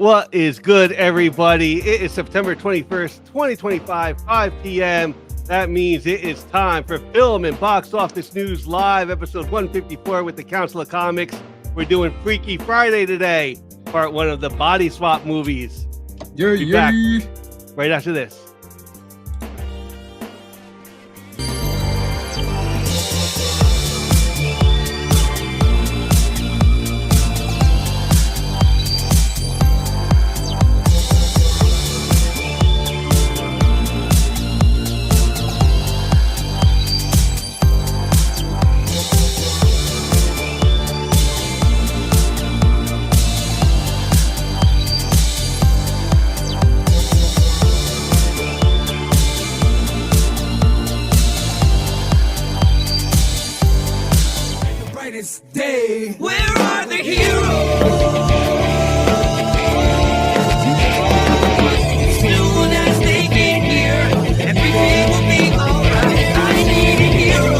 What is good, everybody? It is September 21st, 2025, 5 p.m. That means it is time for Film and Box Office News Live, episode 154 with the Council of Comics. We're doing Freaky Friday today, part one of the Body Swap movies. Be back right after this. Day. Where are the heroes? Soon as they get here, everything will be alright. I need a hero.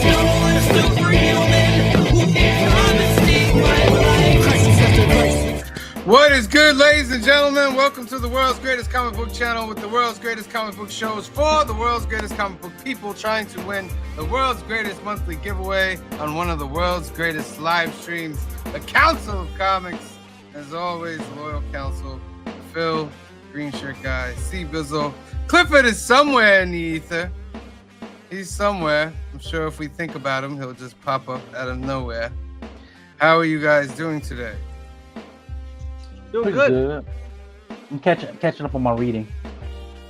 Someone superhuman who can come and save my life. Crisis after crisis. What is good, ladies and gentlemen? Welcome to the world's greatest comic book channel with the world's greatest comic book shows for the world's greatest comic book people trying to win the world's greatest monthly giveaway on one of the world's greatest live streams, the Council of Comics. As always, loyal council, Phil, Green Shirt Guy, C Bizzle. Clifford is somewhere in the ether. He's somewhere. I'm sure if we think about him, he'll just pop up out of nowhere. How are you guys doing today? Doing good. I'm catching up on my reading.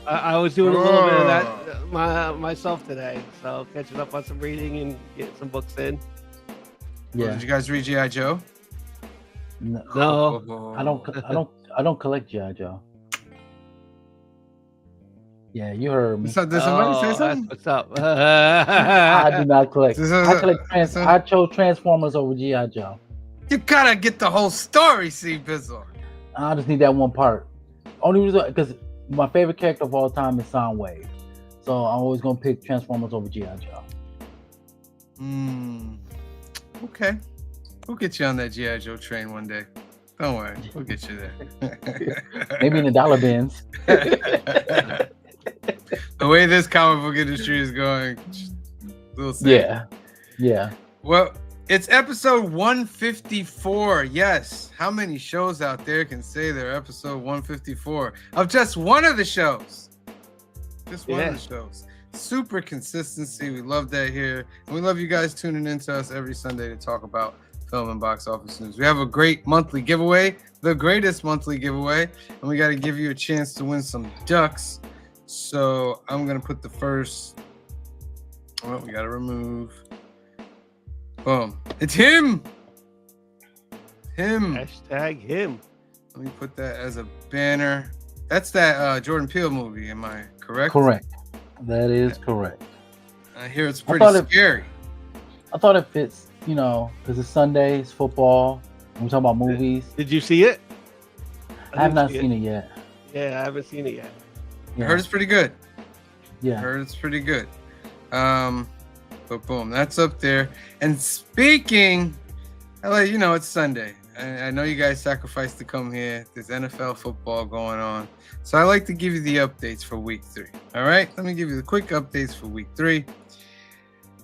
I was doing a little bit of that myself today, so catching up on some reading and getting some books in. Yeah. Did you guys read G.I. Joe? No. I don't collect G.I. Joe. Yeah, you heard me. So, did somebody say something? What's up? I do not collect. I chose Transformers over G.I. Joe. You gotta get the whole story, C Bizzle. I just need that one part. Only reason because my favorite character of all time is Soundwave, so I'm always gonna pick Transformers over G.I. Joe. Okay. We'll get you on that G.I. Joe train one day. Don't worry, we'll get you there. Maybe in the dollar bins. The way this comic book industry is going, we'll see. Yeah. Well, it's episode 154. Yes. How many shows out there can say they're episode 154 of just one of the shows? Just one of the shows. Super consistency. We love that here. And we love you guys tuning in to us every Sunday to talk about film and box office news. We have a great monthly giveaway, the greatest monthly giveaway. And we got to give you a chance to win some ducks. So I'm going to put the first. Oh, we got to remove. Boom. It's him. Hashtag him. Let me put that as a banner. That's that Jordan Peele movie. Am I correct? Correct. That is correct. I hear it's pretty scary. I thought it fits, because it's Sunday, it's football. We're talking about movies. Did you see it? I have not seen it yet. Yeah, I haven't seen it yet. I heard it's pretty good. Yeah. I heard it's pretty good. But boom, that's up there. And speaking, it's Sunday. I know you guys sacrificed to come here. There's NFL football going on. So I like to give you the updates for week 3. All right? Let me give you the quick updates for week 3.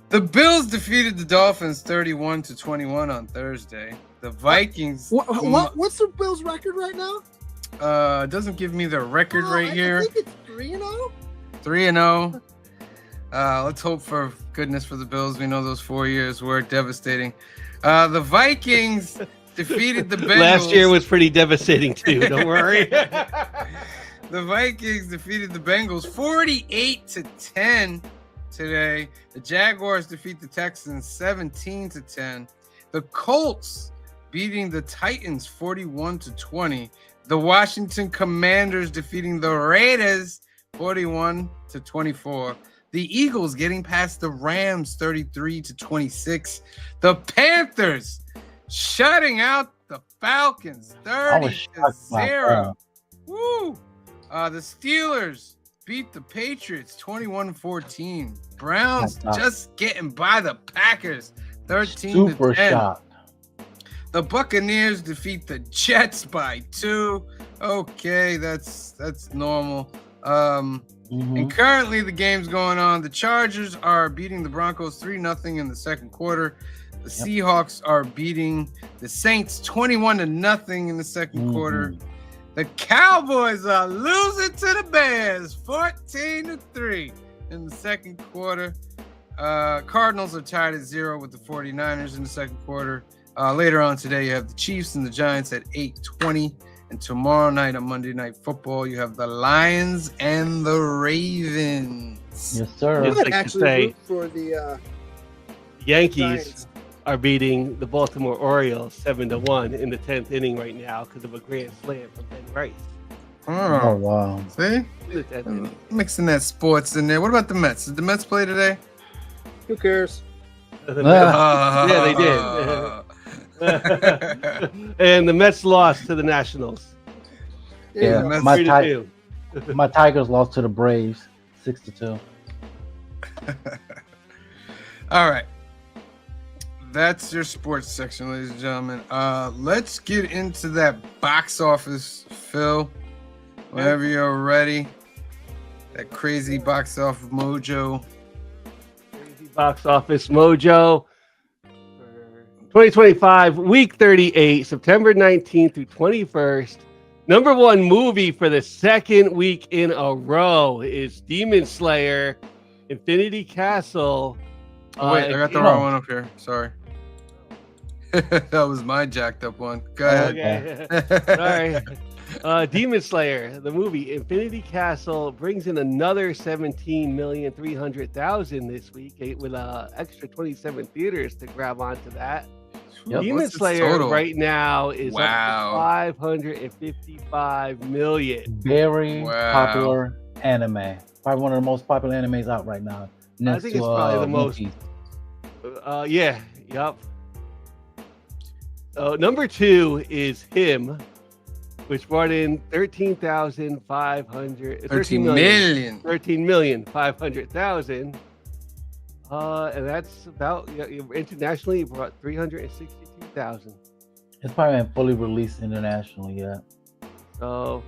The Bills defeated the Dolphins 31-21 on Thursday. The Vikings. What's the Bills' record right now? It doesn't give me the record here. I think it's 3-0. 3-0. Let's hope for goodness for the Bills. We know those 4 years were devastating. The Vikings defeated the Bengals. Last year was pretty devastating too. Don't worry. The Vikings defeated the Bengals 48-10 today. The Jaguars defeat the Texans 17-10. The Colts beating the Titans 41-20. The Washington Commanders defeating the Raiders 41-24. The Eagles getting past the Rams 33-26. The Panthers shutting out the Falcons 30-0. Woo! The Steelers beat the Patriots 21-14. Browns just getting by the Packers 13-10. Super shocked. The Buccaneers defeat the Jets by 2. Okay, that's normal. And currently the game's going on. The Chargers are beating the Broncos 3-0 in the second quarter. The Seahawks are beating the Saints 21-0 in the second quarter. The Cowboys are losing to the Bears 14-3 in the second quarter. Cardinals are tied at 0 with the 49ers in the second quarter. Later on today, you have the Chiefs and the Giants at 8:20. And tomorrow night on Monday Night Football, you have the Lions and the Ravens. Yes, sir. Just I'd like to actually say, root for the Yankees Giants. are beating the Baltimore Orioles 7-1 in the 10th inning right now because of a grand slam from Ben Rice. Oh, wow. See? In the 10th inning. Mixing that sports in there. What about the Mets? Did the Mets play today? Who cares? Yeah, they did. And the Mets lost to the Nationals. Yeah, Mets my 3-2. my Tigers lost to the Braves 6-2. All right. That's your sports section, ladies and gentlemen. Let's get into that box office, Phil. Whenever you're ready. That crazy box office mojo. Crazy box office mojo. 2025, week 38, September 19th through 21st. Number one movie for the second week in a row is Demon Slayer, Infinity Castle. Oh, wait, I got the wrong one up here. Sorry. That was my jacked up one. Go ahead. Okay. Sorry. Demon Slayer, the movie Infinity Castle, brings in another 17,300,000 this week with extra 27 theaters to grab onto that. Yep. Demon What's the Slayer total? right now is up Wow. to 555 million. Very Wow. popular anime. Probably one of the most popular animes out right now. Next think to, it's probably the most. Monkeys. Yeah, yep. Number 2 is Him, which brought in 13,500,000. And that's about internationally it brought 362,000. It's probably been fully released internationally yet. So,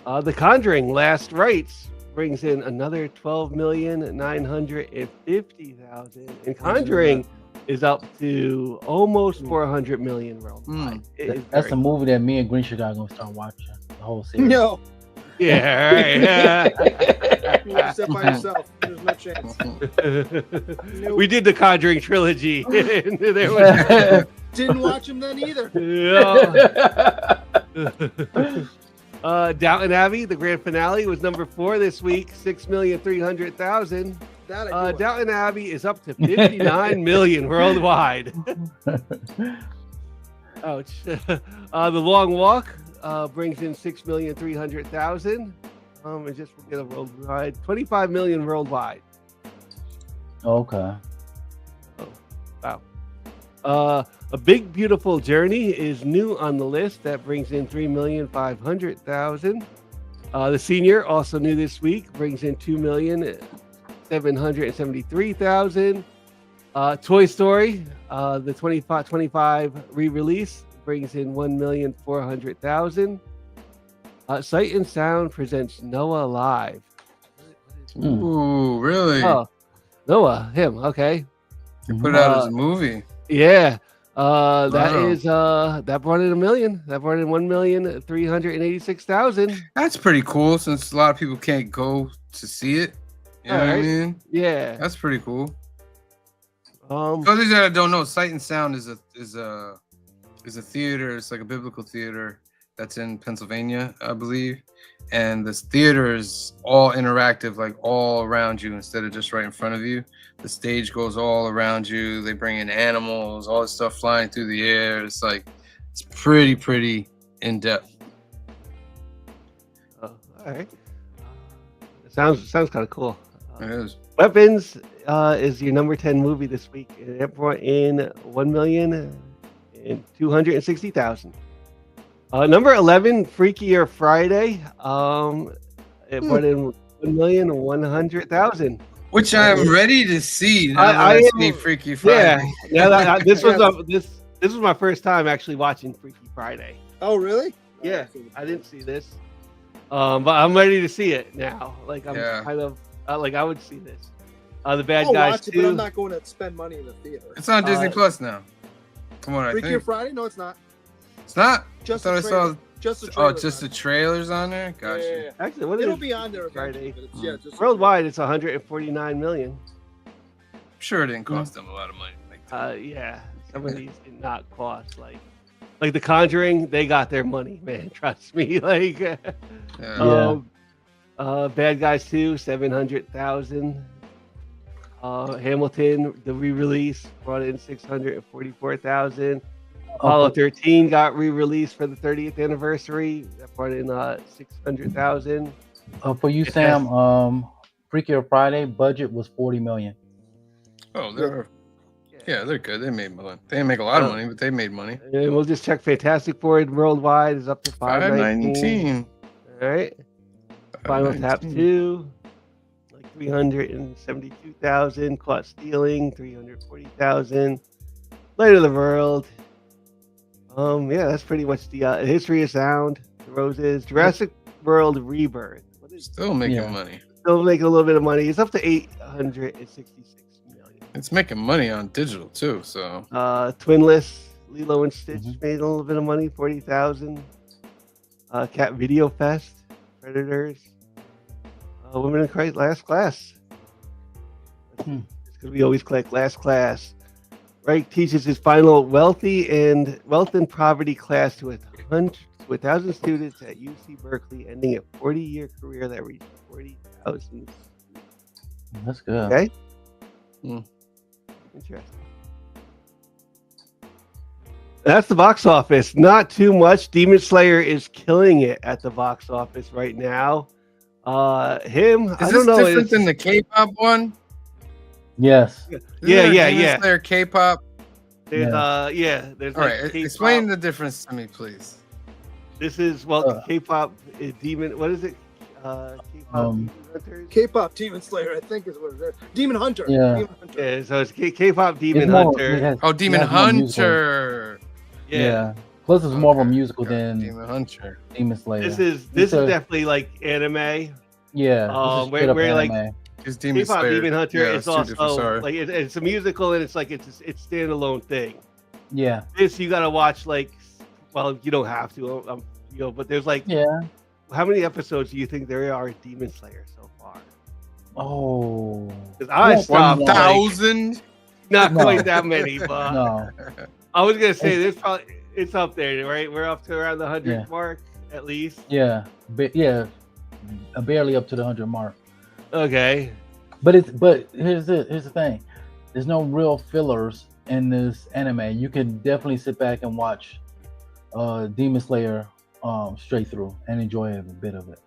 The Conjuring: Last Rites brings in another 12,950,000, and Conjuring is up to almost 400 million worldwide. It is That's very a movie that me and Grinch are gonna start watching the whole series. No, Yeah, right. you watch that by yourself. There's no chance. We did the Conjuring trilogy. And there was, Didn't watch him then either. Downton Abbey, the grand finale, was number 4 this week, 6,300,000. That I do. Downton Abbey is up to 59 million worldwide. Ouch. The Long Walk brings in 6,300,000. And just forget a worldwide, 25 million worldwide. Okay. Wow. A Big Beautiful Journey is new on the list. That brings in 3,500,000. The Senior, also new this week, brings in 2,773,000. Toy Story, the 25 re-release, brings in 1,400,000. Sight and Sound presents Noah Live. Ooh, really? Oh, Noah, him. Okay. They put it out as a movie. Yeah. Wow. That brought in 1 million. That brought in 1,386,000. That's pretty cool since a lot of people can't go to see it. You know what I mean? Yeah. That's pretty cool. Um. For those that don't know, Sight and Sound is a theater. It's like a biblical theater that's in Pennsylvania, I believe. And this theater is all interactive, like all around you instead of just right in front of you. The stage goes all around you. They bring in animals, all this stuff flying through the air. It's pretty in depth. All right. Sounds kind of cool. It is. Weapons is your number 10 movie this week. And it brought in 1,260,000. Number 11, Freakier Friday. It brought in 1,100,000. Which I am ready to see. Now I that I am- see Freaky Friday. Yeah. Now that this was This was my first time actually watching Freaky Friday. Oh, really? Yeah, I didn't see this. But I'm ready to see it now. Like I'm kind of like I would see this. The bad I'll guys watch it, too. but I'm not going to spend money in the theater. It's on Disney Plus now. Come on, I Freaky think. Friday? No, it's not. It's not? Just I the thought I trailer. saw... Just the Oh, trailer. just the trailers on there? Gotcha. Yeah. Actually, what is It'll it? be on there Friday. eventually, but it's, just Worldwide, it's 149 million. I'm sure it didn't cost them a lot of money. Yeah, some of these did not cost like The Conjuring. They got their money, man. Trust me. Like, Bad Guys 2, 700,000. Hamilton, the re-release, brought in 644,000. Apollo 13 got re-released for the 30th anniversary. That brought in 600,000. For you, Sam, Freaky Friday budget was 40 million. Oh, they're good. They made money. They didn't make a lot of money, but they made money. And we'll just check Fantastic Four worldwide is up to 519. All right. Final Tap 2, like 372,000. Caught Stealing, 340,000. Light of the World. Yeah, that's pretty much the History of Sound, The Roses, Jurassic World Rebirth. Still making money. Still making a little bit of money. It's up to 866 million. It's making money on digital too. So Twinless, Lilo and Stitch made a little bit of money, 40,000. Cat Video Fest, Predators, Women in Christ, Last Class. It's gonna be always click Last Class. Reich teaches his final wealth and poverty class to 1,000 students at UC Berkeley, ending a 40-year career that reached 40,000. That's good. Okay. Interesting. That's the box office. Not too much. Demon Slayer is killing it at the box office right now. I don't know. Is this different than the K-pop one? Yes. Demon Slayer K-pop. There's there's all right. Explain the difference to me, please. This is K-pop Demon. What is it? K-pop Demon Hunters. K-pop Demon Slayer, I think is what it is. Demon Hunter. Yeah. Demon Hunter. Yeah. So it's K-pop Demon Hunter. Demon Hunter. Yeah. Plus, it's more of a musical than Demon Hunter. Demon Slayer. This is definitely like anime. Yeah. Where like Demon K-pop Slayer. Demon Hunter is also like it's a musical and it's like it's standalone thing. Yeah. This you gotta watch like, well, you don't have to, but there's like, how many episodes do you think there are of Demon Slayer so far? Oh, I stopped 1,000. Not quite that many, but no. I was gonna say there's probably it's up there, right? We're up to around the 100 mark at least. Yeah, barely up to the 100 mark. Okay, but here's the thing. There's no real fillers in this anime. You can definitely sit back and watch Demon Slayer straight through and enjoy a bit of it.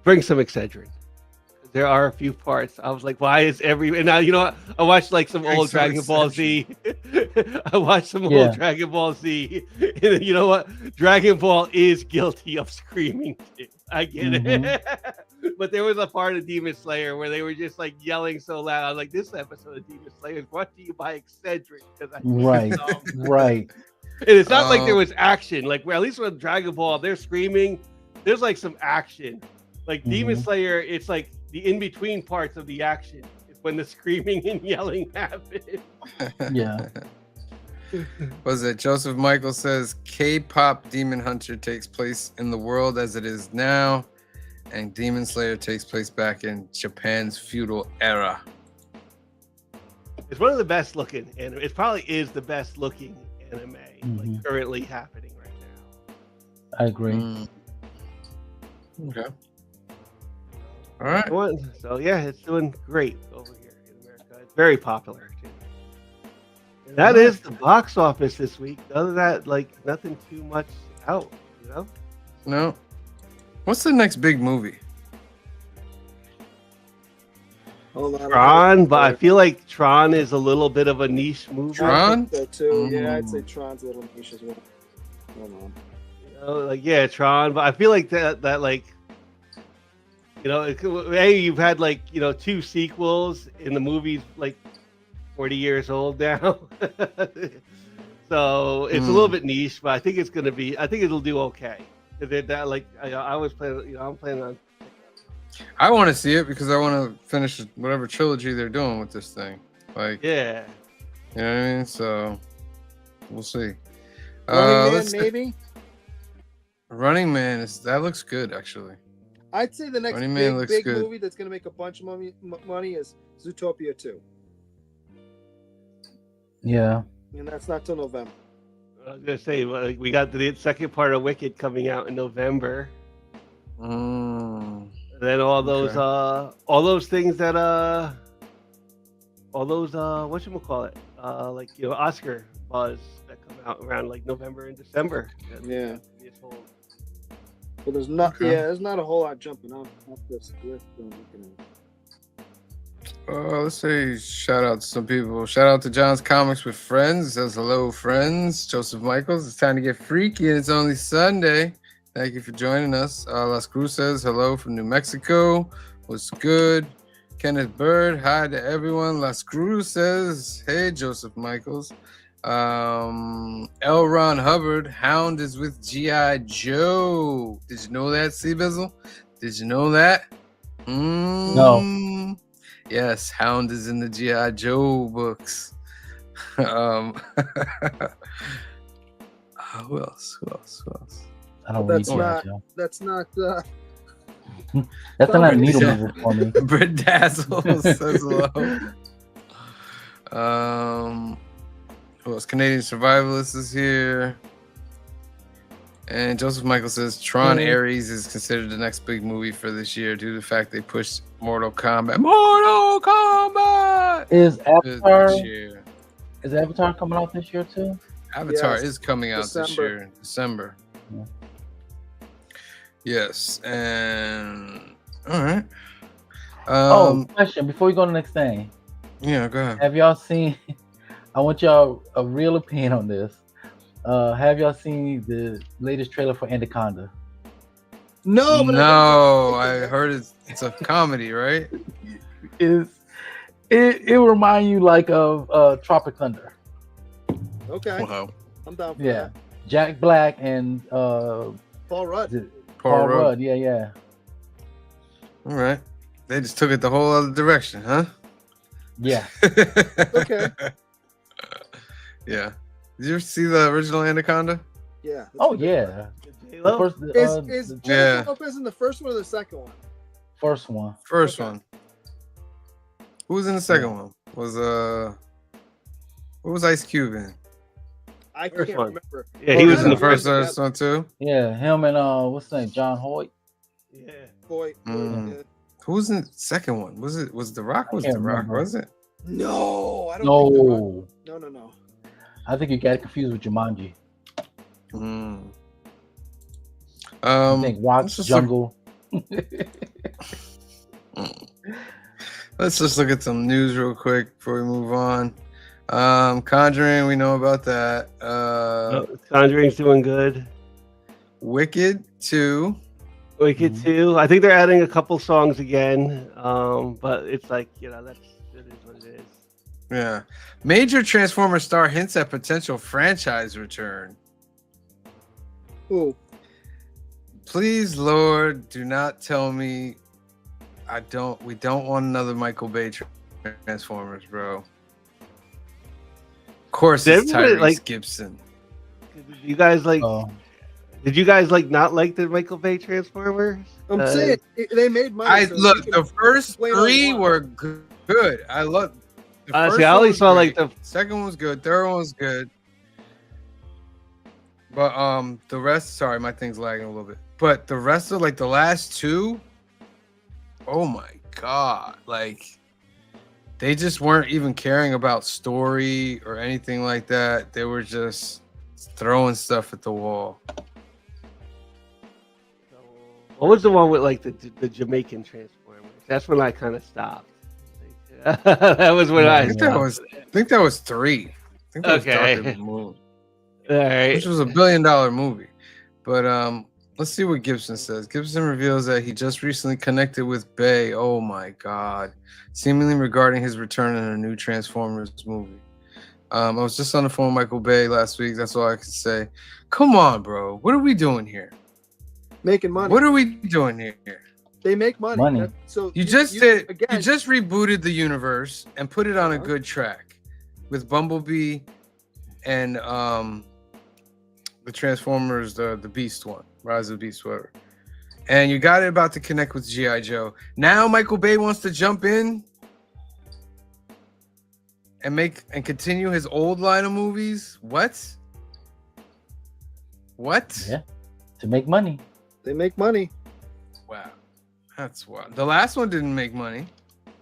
Bring some Excedrin. There are a few parts. I was like, why is and now you know what? I watched like some old Dragon Ball Z. I watched some old Dragon Ball Z. And you know what? Dragon Ball is guilty of screaming too. I get it. But there was a part of Demon Slayer where they were just like yelling so loud. I was like, this episode of Demon Slayer is brought to you by Excedrin. Right. And it's not like there was action. Like, where at least with Dragon Ball, they're screaming. There's like some action. Like Demon Slayer, it's like the in-between parts of the action is when the screaming and yelling happen. Yeah. Was it Joseph Michael says K-pop Demon Hunter takes place in the world as it is now, and Demon Slayer takes place back in Japan's feudal era. It's one of the best looking anime. It probably is the best looking anime like currently happening right now. I agree. Okay. All right. So yeah, it's doing great over here in America. It's very popular too. And that is the box office this week. Other than that, like nothing too much out, you know? No. What's the next big movie? Tron, but I feel like Tron is a little bit of a niche movie. Tron? So too. Yeah, I'd say Tron's a little niche as well. Hold on. You know, like Tron, but I feel like that like, you know, hey, you've had like, you know, 2 sequels in the movies like 40 years old now. So it's a little bit niche, but I think it's gonna be. I think it'll do okay. That like I was planning. I'm planning on. I want to see it because I want to finish whatever trilogy they're doing with this thing. Like, Yeah. you know what I mean? So we'll see. Running Man, let's see. maybe. Running Man that looks good actually. I'd say the next Running Man looks big good. movie that's gonna make a bunch of money is Zootopia 2, Yeah. and that's not till November. I was gonna say like, we got the second part of Wicked coming out in November. Mm. And then all those things that whatchamacallit, like Oscar buzz that come out around like November and December. Yeah. This whole- But there's not. Okay. Yeah, there's not a whole lot jumping off this list. I'm looking at. Let's say shout out to some people. Shout out to John's Comics with Friends. It says hello, friends. Joseph Michaels. It's time to get freaky, and it's only Sunday. Thank you for joining us. Las Cruz says hello from New Mexico. What's good? Kenneth Bird. Hi to everyone. Las Cruz says hey, Joseph Michaels. L. Ron Hubbard. Hound is with G.I. Joe. Did you know that, C-Bizzle? Did you know that? No. Yes, Hound is in the G.I. Joe books. Who else? I don't That's read not- Joe. That's not. That's not a Somebody needle said- mover for me. Britt Dazzle says hello. Who else? Canadian Survivalist is here. And Joseph Michael says Tron Ares is considered the next big movie for this year due to the fact they pushed Mortal Kombat. Mortal Kombat! Is Avatar This year. is Avatar coming out this year too? Avatar Yes, is coming out this December. year, December. Yeah. Yes, and all right. Question before we go to the next thing. Yeah, go ahead. Have y'all seen? I want y'all a real opinion on this. Have y'all seen the latest trailer for Anaconda? No, but No, I heard it's a comedy, right? It remind you like of Tropic Thunder? Okay, Wow. I'm down for Yeah, that. Jack Black and Paul Rudd. is it Paul Rudd. Rudd. Yeah. All right. They just took it the whole other direction, huh? Yeah. Okay. Yeah. Did you ever see the original Anaconda? Yeah. that's Oh good. yeah. J-Lo? The first, Is the Yeah. Jennifer Lopez in the first one or the second one? first one. First Okay. one. Who was in the second one? What was Ice Cube in? I First can't one. remember. Yeah, he was in in the the first first. one too. Yeah, him and what's his name? John Hoyt. Yeah. Boy. Mm. Yeah. Who was in the second one? Was The Rock? Was can't The Rock? remember. Was it? No, I don't think No, so. No. I think you got it confused with Jumanji. Mm. I think Rock let's just Jungle. Let's just look at some news real quick before we move on. Conjuring, we know about that. Conjuring's doing good. Wicked 2. Wicked Mhm. 2. I think they're adding a couple songs again. But it's like, it is what it is. Yeah. Major Transformer star hints at potential franchise return. Who? Please, Lord, do not tell me we don't want another Michael Bay Transformers, bro. Of course, Did it's everybody, Tyrese like- Gibson. Did you guys like? Oh, Did you guys like not like the Michael Bay Transformers? I'm saying they made money. so Look, you can the first complain all you 3 want. were good. I love. The Honestly, first I one only was saw like great. the. Second one was good. Third one was good. But the rest, sorry, my thing's lagging a little bit. But the rest of like the last 2, oh my god, like they just weren't even caring about story or anything like that. They were just throwing stuff at the wall. What was the one with like the Jamaican Transformers? That's when I kind of stopped. That was when Yeah, I. I think that was 3. I think that was Okay. Darker Than the Moon. All right. Which was $1 billion movie. But let's see what Gibson says. Gibson reveals that he just recently connected with Bay. Oh my god. Seemingly regarding his return in a new Transformers movie. I was just on the phone with Michael Bay last week. That's all I can say. Come on, bro. What are we doing here? Making money. What are we doing here? They make money. Money. So You just rebooted the universe and put it on a Uh-huh. good track with Bumblebee and the Transformers, the Beast one, Rise of the Beast, whatever. And you got it about to connect with G.I. Joe. Now Michael Bay wants to jump in and continue his old line of movies. What? Yeah, to make money. They make money. Wow, that's wild. The last one didn't make money.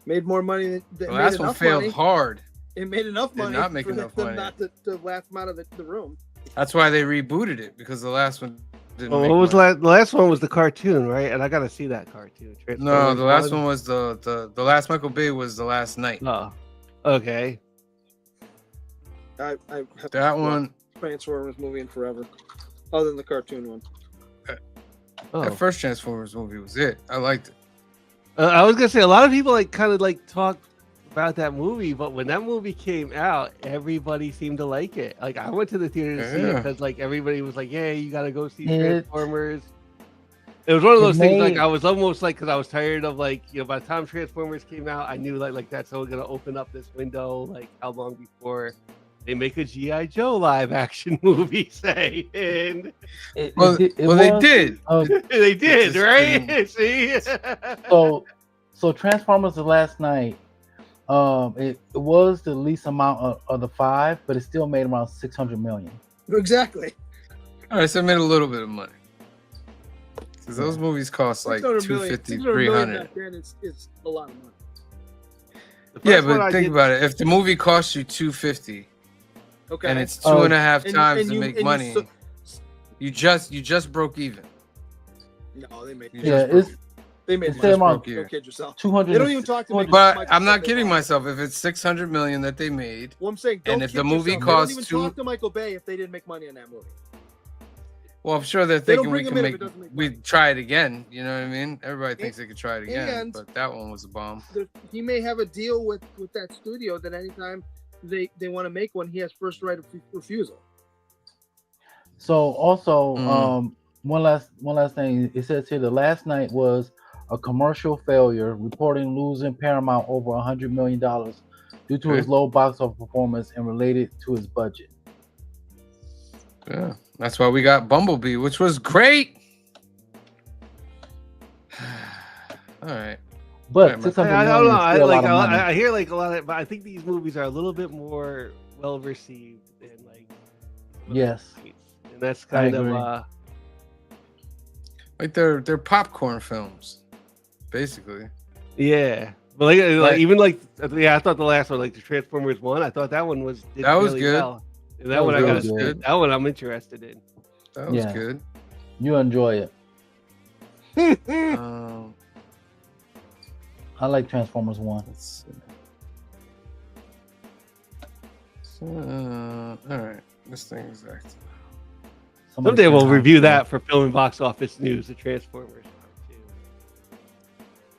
Made more money than The last one failed money. hard. It made enough Did money not make for enough them money. not to laugh them out of the room. That's why they rebooted it, because the last one didn't Well, make what was money. the last one was the cartoon, right? And I gotta see that cartoon. No, Transformers the last one was the last Michael Bay was The Last Night. Oh, okay. I have That one, Transformers movie in forever, other than the cartoon one. Oh. that first Transformers movie was it. I liked it. I was gonna say a lot of people kind of talk about that movie, but when that movie came out, everybody seemed to like it. Like I went to the theater to see it Yeah. because everybody was like, "Yeah, you gotta go see It- Transformers." It was one of it those things. made- I was almost because I was tired of by the time Transformers came out, I knew like that's all gonna open up this window. Like how long before they make a G.I. Joe live action movie? Say and Well, It they was, did. they did, just right? been- See. So Transformers the Last Night, it was the least amount of the 5, but it still made around 600 million. Exactly. All right, so it made a little bit of money. Because those movies cost like 600 million. 250, 600 million 300. back then it's a lot of money. The Yeah, first one but I think did- about it. If the movie costs you 250 Okay. and it's Oh. 2.5 And- times and to you- make and you money, so- you just broke even. No, they made You Yeah, just broke it's they made it's money. around broke even. Don't kid yourself. 200. They don't even talk to me. But Michael I'm not Bay kidding about it. myself. If it's 600 million that they made, Well, I'm saying, And don't if kid the movie yourself. costs they don't two- even talk to Michael Bay if they didn't make money on that movie. well, I'm sure they're They don't thinking bring we him can in if make, it doesn't make we money. try it again. You know what I mean? Everybody thinks they could try it again, and- but that one was a bomb. He may have a deal with that studio that anytime they want to make one, he has first right of refusal. So also, Mm. one last thing. It says here the Last Night was a commercial failure, reporting losing Paramount over $100 million due to his Okay. low box office performance and related to his budget. Yeah, that's why we got Bumblebee, which was great. All right. But Right, 600 I million don't know. is I still a like. lot of money. I hear a lot of, but I think these movies are a little bit more well received than Yes. and that's I kind of agree. Like they're popcorn films, basically. yeah. But Right. even I thought the last one, the Transformers one, I thought that one did That was really good. well. And that That one was I really got good. that one I'm interested in. That was Yeah. good. You enjoy it. I like Transformers 1. Let's see. So, all right. This thing is active. Somebody Someday said we'll hi. review that for film and box office news. The Transformers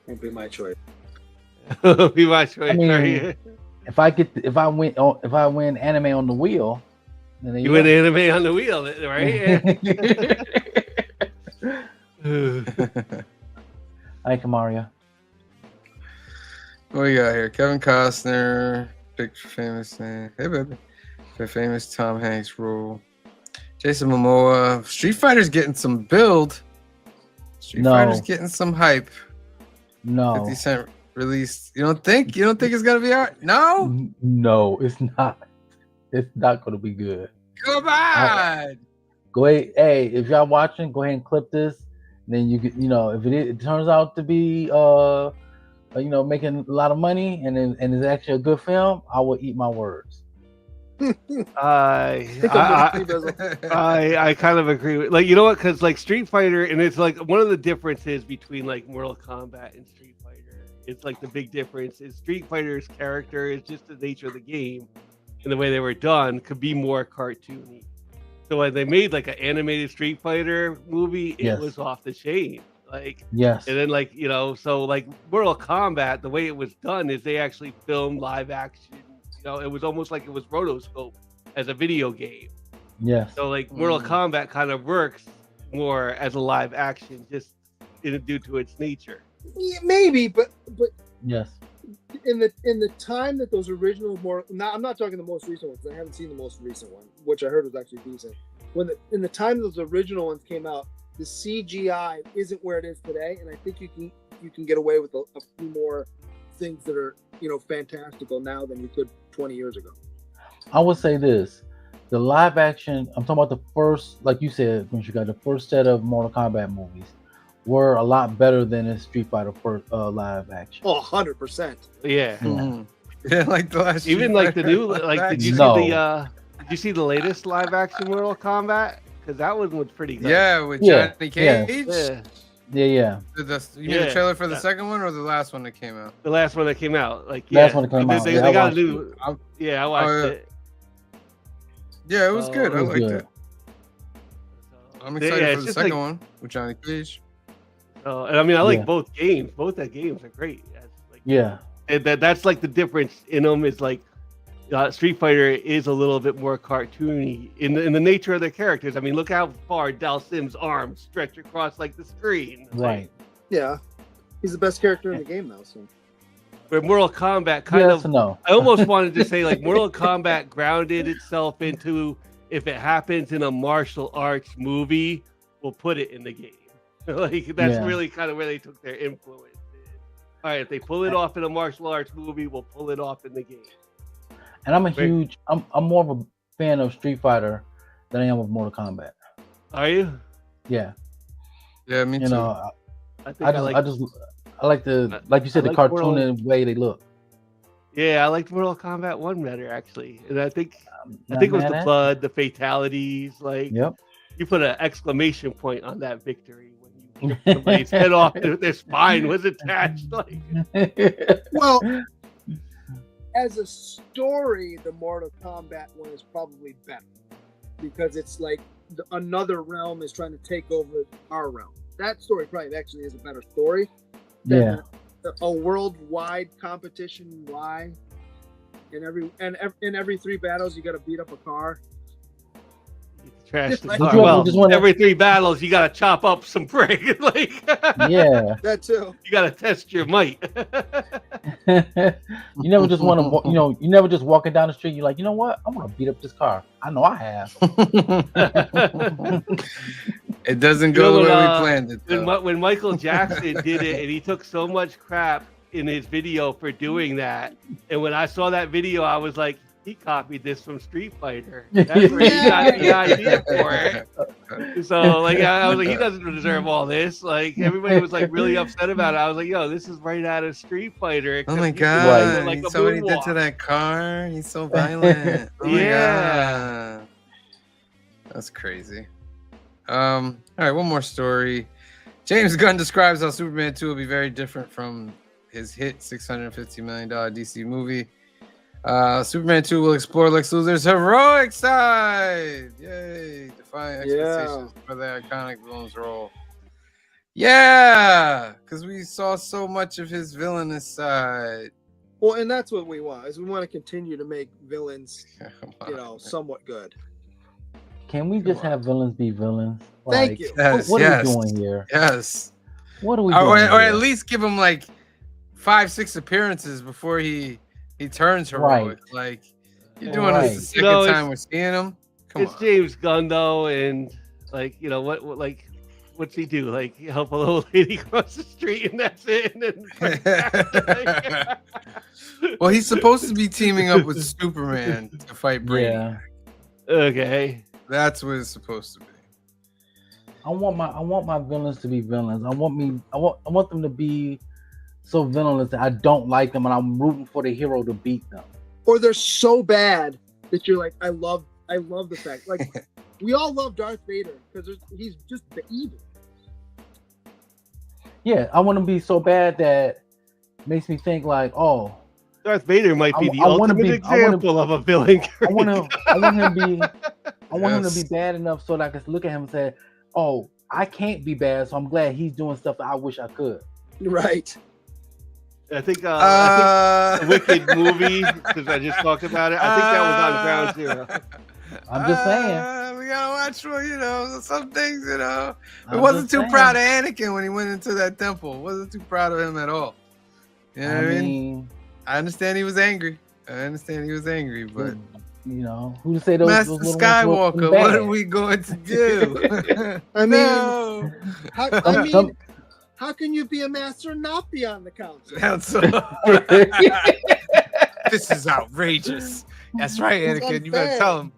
Won't be my choice. part 2. Be my choice. I mean, right? If I win anime on the wheel, then there You you win go. anime on the wheel, right? Hi, Kamaria. What we got here? Kevin Costner, big famous name. Hey, baby. The famous Tom Hanks role. Jason Momoa. Street Fighter's getting some build. Street No. Fighter's getting some hype. No, 50 Cent released. You don't think it's gonna be art? No? no, it's not. It's not going to be good. Come on! Go ahead. Hey, if y'all watching, go ahead and clip this. Then you get, if it turns out to be, making a lot of money and it's actually a good film, I will eat my words. I I'm with you, Bizzle. I kind of agree with you know what, because Street Fighter, and it's one of the differences between Mortal Kombat and Street Fighter. It's the big difference is Street Fighter's character is just the nature of the game, and the way they were done could be more cartoony. So when they made an animated Street Fighter movie, it Yes. was off the chain. Yes. And then so Mortal Kombat, the way it was done is they actually filmed live action, know, it was almost like it was rotoscope as a video game. Yes. So like Mortal Kombat kind of works more as a live action, just due to its nature. Yeah, maybe, but Yes. in the time that those original I'm not talking the most recent ones. I haven't seen the most recent one, which I heard was actually decent. In the time those original ones came out, the CGI isn't where it is today, and I think you can get away with a few more things that are, you know, fantastical now than you could 20 years ago. I would say this: the live action. I'm talking about the first, like you said, when you got the first set of Mortal Kombat movies, were a lot better than the Street Fighter first live action. Oh, 100%. Yeah. Yeah, like the last. Even like the new, like, did you see the latest live action Mortal Kombat? Because that one was pretty good. Yeah, with Johnny Cage. Yeah. You mean the trailer for the second one or the last one that came out? The last one that came out. Like, Last one that came out. They Yeah, I got a watched new. Yeah, I watched it. Yeah, it was good. I it was liked good. it. I'm excited for the second one with Johnny Cage. And I mean, I like both games. Both the games are great. Like, and that's like the difference in them is like Street Fighter is a little bit more cartoony in the nature of their characters. I mean, look how far Dalsim's arms stretch across like the screen. Right. Yeah, he's the best character in the game now. So. Where Mortal Kombat kind of, no. I almost wanted to say like Mortal Kombat grounded itself into, if it happens in a martial arts movie, we'll put it in the game. Like that's really kind of where they took their influence. All right, if they pull it off in a martial arts movie, we'll pull it off in the game. And I'm more of a fan of Street Fighter than I am of Mortal Kombat. Are you? Yeah. Yeah, me too. You know, I like the, like you said, the cartoon way they look. Yeah, I liked Mortal Kombat 1 better actually, and I think it was the blood, the fatalities. Like, you put an exclamation point on that victory when you somebody's head off, their spine was attached. Like, well, as a story, the Mortal Kombat one is probably better because it's like another realm is trying to take over our realm. That story probably actually is a better story than a worldwide competition. Why? In every 3 battles, you got to beat up a car. Trash the car. Well, every 3 battles, you got to chop up some brick. Like, that too. You got to test your might. You never just want to, you never just walking down the street. You're like, you know what? I'm gonna beat up this car. I know I have. It doesn't go the way we planned it. When Michael Jackson did it, and he took so much crap in his video for doing that, and when I saw that video, I was like, he copied this from Street Fighter. That's where he got the idea for it. So, like, I was like, he doesn't deserve all this. Like, everybody was like really upset about it. I was like, yo, this is right out of Street Fighter. Oh my god! Like, he saw what he did to that car. He's so violent. Oh my god. That's crazy. All right, one more story. James Gunn describes how Superman 2 will be very different from his hit $650 million DC movie. Superman 2 will explore Lex Luthor's heroic side. Yay! Defying expectations for the iconic villain's role. Yeah! Because we saw so much of his villainous side. Well, and that's what we want, is we want to continue to make villains, somewhat good. Can we just have villains be villains? Thank you. What are we doing here? Yes. What are we doing or at least give him like 5-6 appearances before he turns heroic. Like, you're doing this the second time we're seeing him. Come on. James Gunn though, and like, what's he do? Like, help a little lady cross the street, and that's it. And then well, he's supposed to be teaming up with Superman to fight Brady. Yeah. Okay. That's what it's supposed to be. I want my villains to be villains. I want them to be so villainous that I don't like them, and I'm rooting for the hero to beat them. Or they're so bad that you're like, I love the fact. Like, we all love Darth Vader because he's just the evil. Yeah, I want to be so bad that makes me think like, oh, Darth Vader might be the ultimate example of a villain. I want him to be bad enough so that I can look at him and say, oh, I can't be bad, so I'm glad he's doing stuff that I wish I could. Right. I think the Wicked movie, because I just talked about it. I think that was on Ground Zero. I'm just saying. We gotta watch for some things. We I'm wasn't just too saying. proud of Anakin when he went into that temple. Wasn't too proud of him at all. You know what I mean? I understand he was angry. But who to say those Master little ones Skywalker, were what bad? are we going to do? I mean, No. how can you be a master and not be on the council? This is outrageous. That's right, It's Anakin. You better unfair. tell him.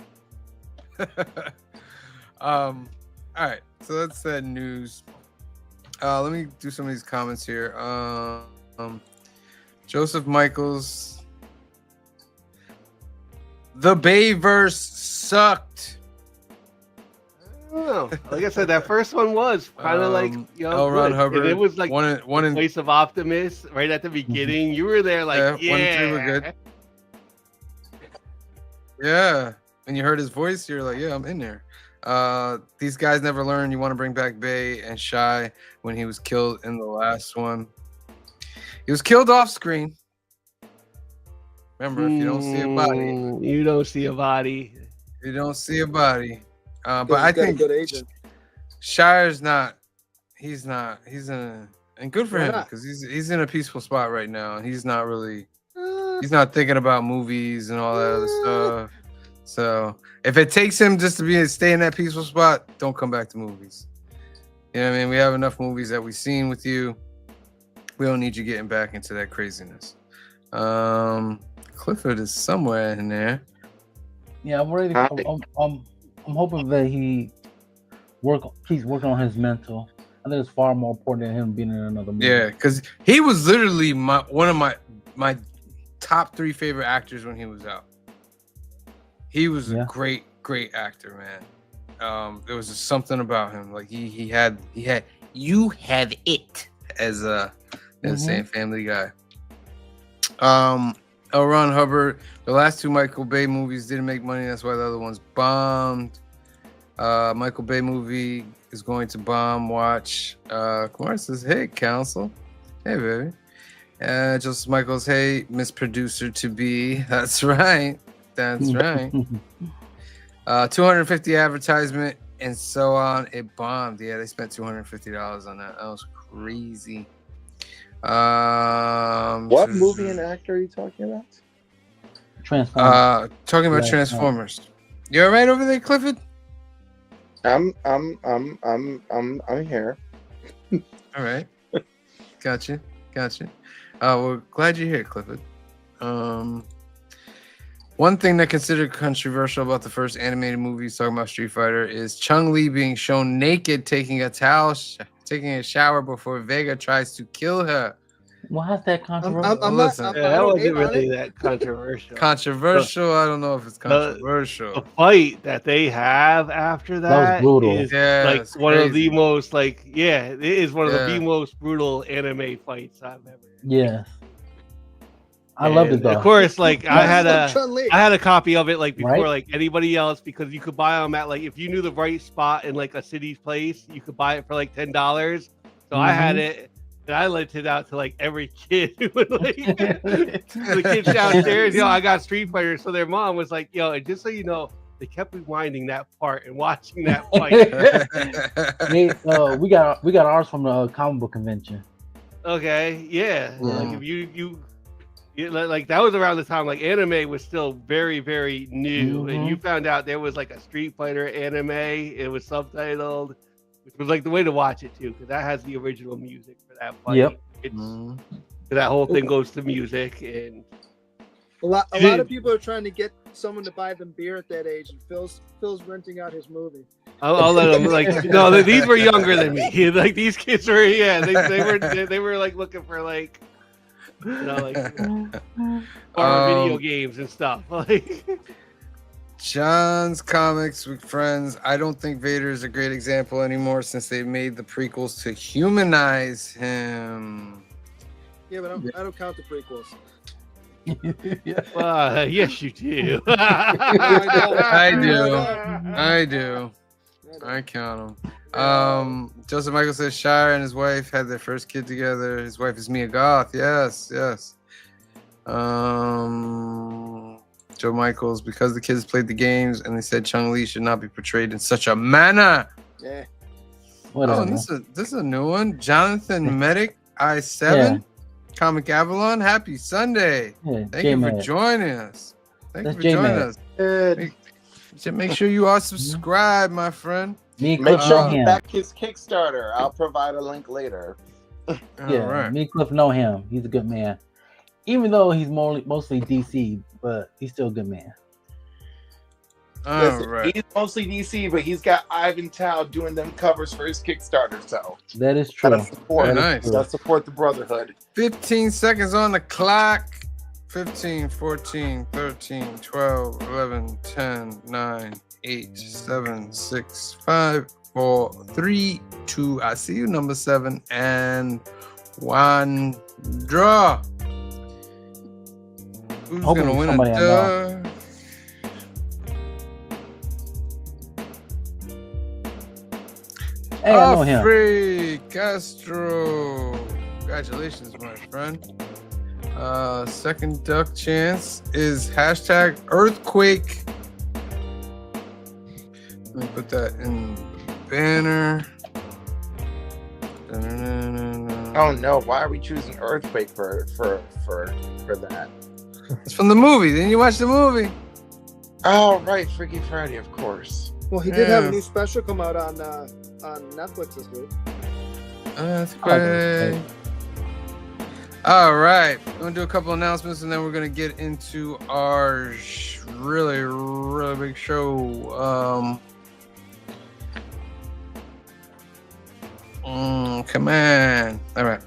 All right, so that's that news. Let me do some of these comments here. Joseph Michaels, the Bayverse sucked. I don't know. Like I said, that first one was kind of like L. Ron good. Hubbard. And it was like one in Place of Optimus right at the beginning. You were there, like 1 and 3 were good. Yeah, and you heard his voice, you're like, yeah, I'm in there. These guys never learn. You want to bring back Bay and Shy when he was killed in the last one. He was killed off screen. Remember, if you don't see a body, you don't see a body. you don't see a body. But He's I got a think good agent. Shire's not. He's not. He's in a, and good for Why him not? because he's in a peaceful spot right now, and he's not really. He's not thinking about movies and all that other stuff. So if it takes him just to stay in that peaceful spot, don't come back to movies. You know what I mean? We have enough movies that we've seen with you. We don't need you getting back into that craziness. Clifford is somewhere in there. Yeah, I'm ready. I'm hoping that he keeps working on his mental. I think it's far more important than him being in another movie. Yeah, because he was literally one of my top 3 favorite actors when he was out. He was a great actor, man. There was just something about him. Like he had you have it as saying Family Guy. L. Ron Hubbard. The last 2 Michael Bay movies didn't make money. That's why the other ones bombed. Michael Bay movie is going to bomb. Watch. Kumar says, "Hey, council. Hey, baby." Joseph Michaels. Hey, Miss Producer to be. That's right. That's right. 250 advertisement and so on. It bombed. Yeah, they spent $250 on that. That was crazy. What movie and actor are you talking about? Transformers. Talking about Transformers. You all right over there, Clifford? I'm here. All right. Gotcha. We're glad you're here, Clifford. One thing that considered controversial about the first animated movies talking about Street Fighter is Chun-Li being shown naked taking a shower before Vega tries to kill her. Why is that controversial? That wasn't really that controversial. Controversial? I don't know if it's controversial. The fight that they have after that was brutal. is like one of the most it is one of the most brutal anime fights I've ever. Yes. I loved it though. Of course, like I had a copy of it like before Right? like anybody else because you could buy them at like if you knew the right spot in like a city's place, you could buy it for like $10. So I had it and I lent it out to like every kid who would like the kids downstairs. I got Street Fighter, so their mom was like, and just so you know, they kept rewinding that part and watching that fight. we got ours from the comic book convention. Okay, yeah. Like if you like that was around the time like anime was still very, very new, and you found out there was like a Street Fighter anime. It was subtitled, which was like the way to watch it too, because that has the original music for that fight. Yep. That whole thing goes to music, and A lot of people are trying to get someone to buy them beer at that age, and Phil's renting out his movie. I'll let them like no. These were younger than me. Like these kids were they were like looking for like. Video games and stuff. Like John's comics with friends. I don't think Vader is a great example anymore since they made the prequels to humanize him. Yeah, but I don't count the prequels. Yes, you do. I do. I count them. Joseph Michael says Shire and his wife had their first kid together. His wife is Mia Goth. Yes. Joe Michaels, because the kids played the games and they said Chung-Li should not be portrayed in such a manner. Yeah. Whatever. Oh, this is a new one. Jonathan Medic I7 Comic Avalon. Happy Sunday. Yeah, Thank you for joining us. That's J-Man. Good. Make sure you are subscribed, my friend. Make Cliff sure know you him. back his Kickstarter. I'll provide a link later. All Yeah, right. me and Cliff know him. He's a good man. Even though he's mostly DC, but he's still a good man. All Listen, right. he's mostly DC, but he's got Ivan Tao doing them covers for his Kickstarter. So That is true. gotta support. Very nice. Gotta support the Brotherhood. 15 seconds on the clock. 15, 14, 13, 12, 11, 10, 9, 8, 7, 6, 5, 4, 3, 2. I see you, number 7, and 1. Draw. Who's Hoping gonna win somebody I it? Hey, I know him. Free Castro. Congratulations, my friend. Second duck chance is hashtag earthquake. Let me put that in the banner. Oh no! Why are we choosing Earthquake for that? It's from the movie. Didn't you watch the movie? Oh right, Freaky Friday, of course. Well, he did have Yeah. a new special come out on Netflix this week. Earthquake. All right, we're gonna do a couple announcements and then we're gonna get into our really big show. Come on. All right.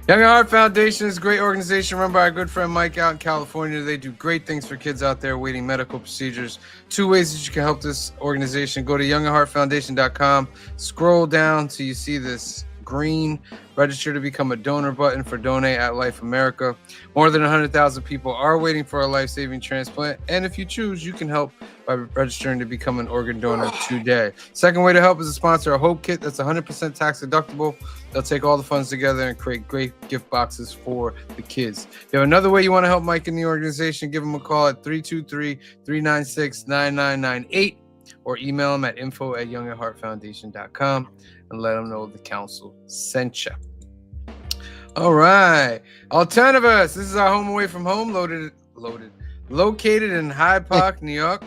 Young at Heart Foundation is a great organization run by our good friend Mike out in California. They do great things for kids out there waiting medical procedures. 2 ways that you can help this organization. Go to youngatheartfoundation.com. Scroll down till you see this green register to become a donor button for Donate at Life America. More than 100,000 people are waiting for a life-saving transplant, and if you choose, you can help by registering to become an organ donor today. Second way to help is to sponsor a Hope Kit that's 100% tax deductible. They'll take all the funds together and create great gift boxes for the kids. If you have another way you want to help Mike and the organization, give him a call at 323-396-9998 or email him at info@youngatheartfoundation.com and let him know the council sent you. All right. Alternativus. This is our home away from home, located in Hyde Park, New York.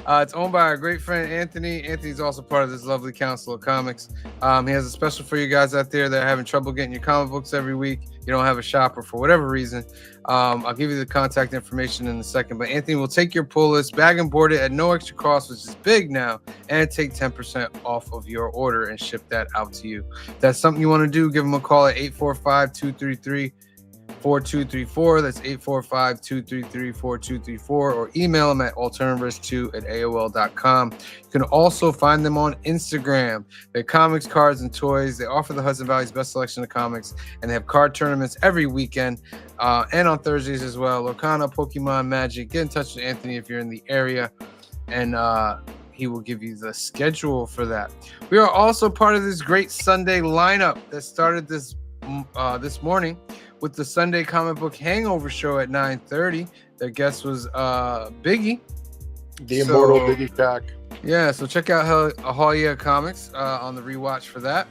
It's owned by our great friend Anthony. Anthony's also part of this lovely Council of Comics. He has a special for you guys out there that are having trouble getting your comic books every week. You don't have a shop or for whatever reason. I'll give you the contact information in a second. But Anthony will take your pull list, bag and board it at no extra cost, which is big now, and take 10% off of your order and ship that out to you. If that's something you want to do, give him a call at 845-233-4234. That's 845-233-4234, or email them at alternativers2@aol.com. You can also find them on Instagram. They're comics, cards, and toys. They offer the Hudson Valley's best selection of comics, and they have card tournaments every weekend and on Thursdays as well. Lorcana, Pokemon, Magic. Get in touch with Anthony if you're in the area, and he will give you the schedule for that. We are also part of this great Sunday lineup that started this morning with the Sunday comic book hangover show at 9:30. Their guest was Biggie, The immortal Biggie Jack. Yeah, so check out Aholia Comics on the rewatch for that.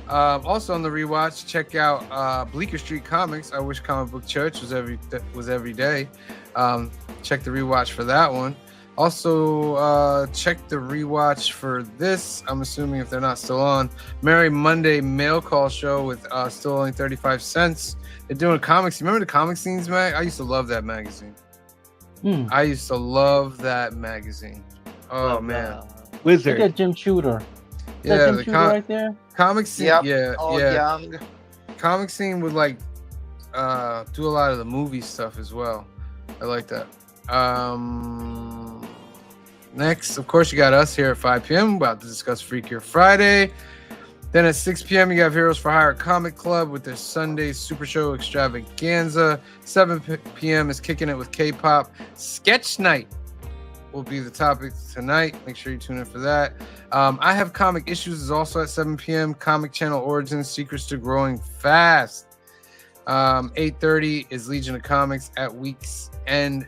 Also on the rewatch, check out Bleecker Street Comics. I wish Comic Book Church was every day. Check the rewatch for that one. Also, check the rewatch for this. I'm assuming if they're not still on, Merry Monday Mail Call Show with still only 35 cents. They're doing comics. Remember the Comic Scenes mag? I used to love that magazine. I used to love that magazine. Oh man, Wizard. Look at Jim Shooter. Yeah, Jim the Shooter right there. Comic Scene. Yep. Yeah, All yeah. young. Comic Scene would like do a lot of the movie stuff as well. I like that. Next, of course, you got us here at 5 p.m. about to discuss Freakier Friday. Then at 6 p.m., you have Heroes for Hire Comic Club with their Sunday Super Show Extravaganza. 7 p.m. is Kicking It with K-Pop Sketch Night. will be the topic tonight. Make sure you tune in for that. I Have Comic Issues is also at 7 p.m. Comic Channel Origins, Secrets to Growing Fast. 8:30 is Legion of Comics at Week's End.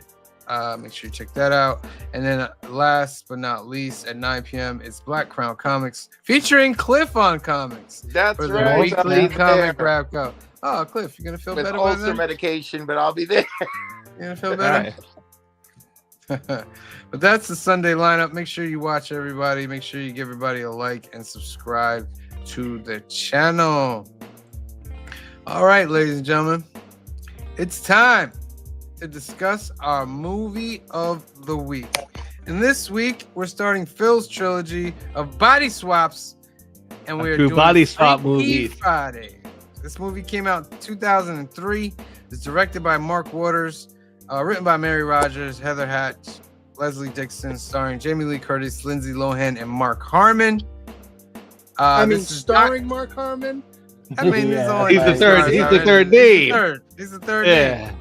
Make sure you check that out. And then last but not least, at 9 p.m. it's Black Crown Comics featuring Cliff on Comics. That's for the right. weekly comic wrap up. Oh, Cliff, you gonna feel With better by ulcer then? medication, but I'll be there. You gonna feel better? But that's the Sunday lineup. Make sure you watch, everybody. Make sure you give everybody a like and subscribe to the channel. All right, ladies and gentlemen, it's time to discuss our movie of the week. And this week, we're starting Phil's trilogy of body swaps, and we're True doing body swap Freaky movies. Friday. This movie came out in 2003. It's directed by Mark Waters, written by Mary Rogers, Heather Hatch, Leslie Dixon, starring Jamie Lee Curtis, Lindsay Lohan, and Mark Harmon. This is starring Mark Harmon. I mean, Yeah. He's the third. He's the third name. He's the third name.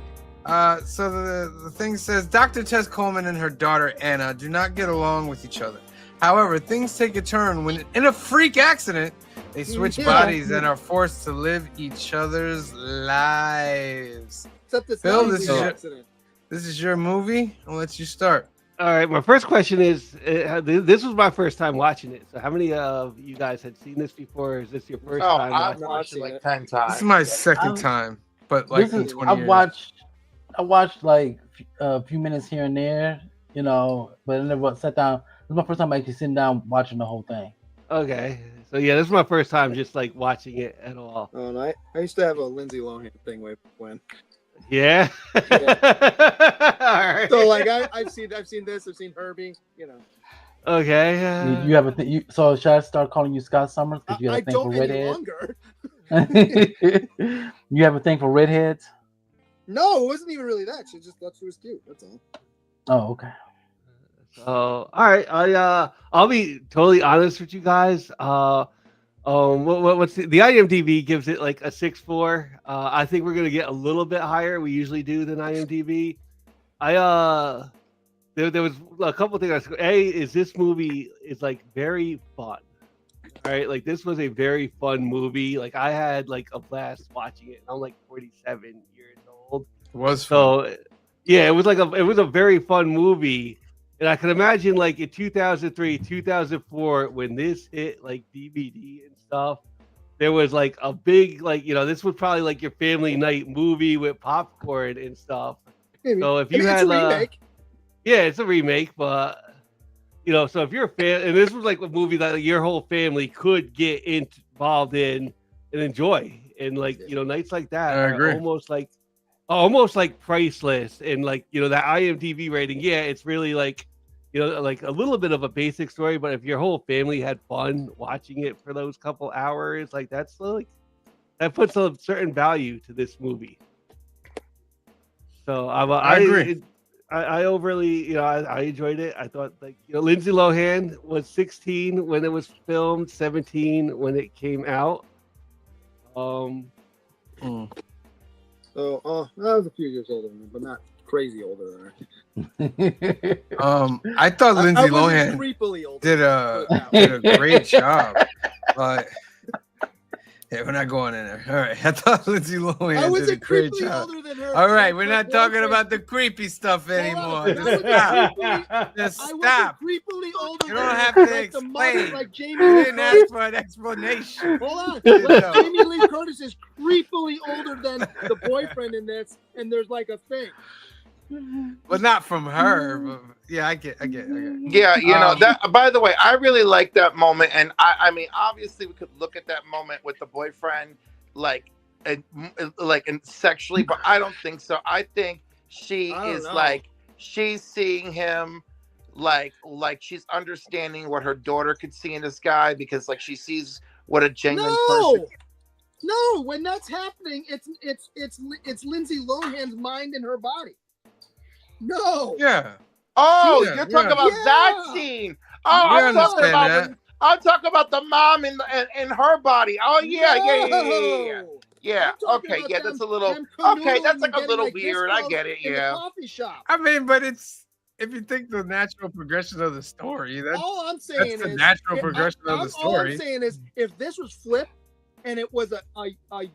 Yeah. So the thing says Dr. Tess Coleman and her daughter Anna do not get along with each other. However, things take a turn when, in a freak accident, they switch bodies and are forced to live each other's lives. Except it's Phil, not this an is accident. This is your movie. I'll let you start. All right. My first question is: this was my first time watching it. So, how many of you guys had seen this before? Or is this your first Oh, time? I've watching watched it seen like it. 10 times. This is my second I'm- time, but like in 20 years. I watched like a few minutes here and there, you know, but I never sat down. This is my first time actually sitting down watching the whole thing. Okay. So yeah, this is my first time just like watching it at all. Oh, and I used to have a Lindsay Lohan thing way back when. Yeah. All right. So like I've seen this. I've seen Herbie. You know. Okay. You have a thing. So should I start calling you Scott Summers because you have I a thing for don't any redheads? longer. You have a thing for redheads? No, it wasn't even really that. She just thought she was cute. That's all. Oh, okay. So all right, I'll be totally honest with you guys. What's the IMDb gives it like a 6.4. I think we're gonna get a little bit higher. We usually do than IMDb. There was a couple things. Is this movie is like very fun. All right, like this was a very fun movie. Like I had like a blast watching it. I'm like 47 years old. It was fun. So yeah, it was a very fun movie. And I can imagine like in 2003, 2004, when this hit like DVD and stuff, there was like a big, like, you know, this was probably like your family night movie with popcorn and stuff. So if you had it's a remake. yeah, it's a remake, but you know, so if you're a fan, and this was like a movie that like, your whole family could get involved in and enjoy, and like, you know, nights like that I are agree. almost like priceless. And like, you know, that IMDb rating, yeah, it's really like, you know, like a little bit of a basic story, but if your whole family had fun watching it for those couple hours, like that's like that puts a certain value to this movie. So I agree. I overly, you know, I enjoyed it. I thought, like, you know, Lindsay Lohan was 16 when it was filmed, 17 when it came out. So, I was a few years older than her, but not crazy older than her. I thought Lindsay I wasn't Lohan creepily older. did a great job, but yeah, we're not going in there. All right, I thought Lindsay I Lohan was did a great creepily job. older than her. All right, we're Her not talking boyfriend- about the creepy stuff anymore. Hold on, Just I stop. wasn't creepily older You than don't her, have to like the mother, explain. like Jamie You Lee didn't Curtis. ask for an explanation. Hold on. You Like, know. Jamie Lee Curtis is creepily older than the boyfriend in this, and there's like a thing. But not from her. But yeah, I get. Yeah, you know that. By the way, I really like that moment, and I mean, obviously, we could look at that moment with the boyfriend, like and sexually, but I don't think so. I think she I don't is know. like she's seeing him, like she's understanding what her daughter could see in this guy because like she sees what a genuine person. No, when that's happening, it's Lindsay Lohan's mind in her body. No. Yeah. Oh, Yeah, you're talking yeah. about that Yeah. scene. I Oh, I'm talking understand about that. I'm talking about the mom in her body. Oh yeah. No. Yeah. I'm talking Okay. about Yeah, them- that's a little. them Okay, that's canoodling like a and little getting, like, weird. I discos get it. in the Yeah. coffee shop. I mean, but it's if you think the natural progression of the story, All I'm saying the is natural progression of the All I'm story. saying is if this was flipped and it was a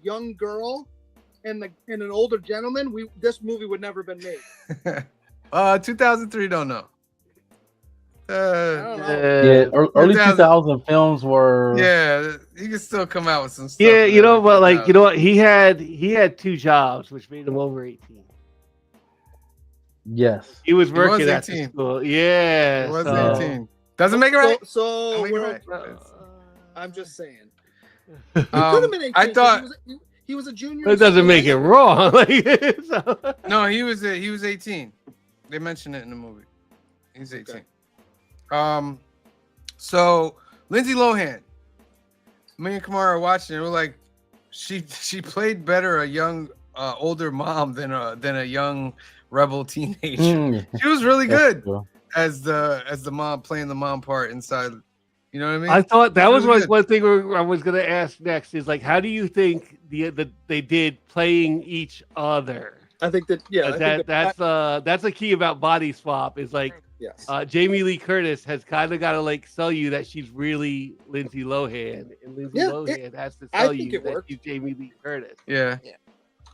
young girl and an older gentleman, this movie would never have been made. 2003, don't know. I don't know. Yeah, early 2000 2000 films were. Yeah, he can still come out with some stuff. Yeah, in you know, early but like, you 2000s. know what? He had 2 jobs, which made him over 18. Yes. He was working was at the 18. school. Yeah. It was so- 18. Doesn't make it right. So Don't make it we're- right. I'm just saying. He could have been 18. I thought he was a junior. That doesn't make it wrong. Like, so- no, he was 18. They mentioned it in the movie. He's 18. Okay. So Lindsay Lohan, me and Kamara are watching it. We're like, she played better a young older mom than a young rebel teenager. She was really good as the mom, playing the mom part inside. You know what I mean? I thought that was really one thing I was going to ask next is like, how do you think they did playing each other? I think that that's a key about body swap is like yes. Jamie Lee Curtis has kind of got to like sell you that she's really Lindsay Lohan, and Lindsay Lohan has to sell you that she's Jamie Lee Curtis. Yeah.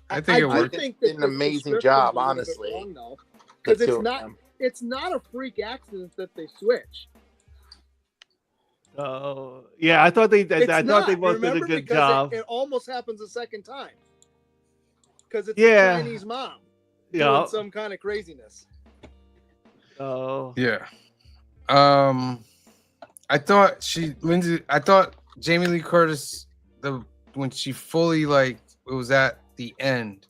I think it worked. I think they did an amazing job, honestly. Because it's not a freak accident that they switch. Oh yeah, I thought they both did a good job. It almost happens a second time because it's a Chinese mom doing some kind of craziness. Oh yeah. I thought Jamie Lee Curtis when she fully it was at the end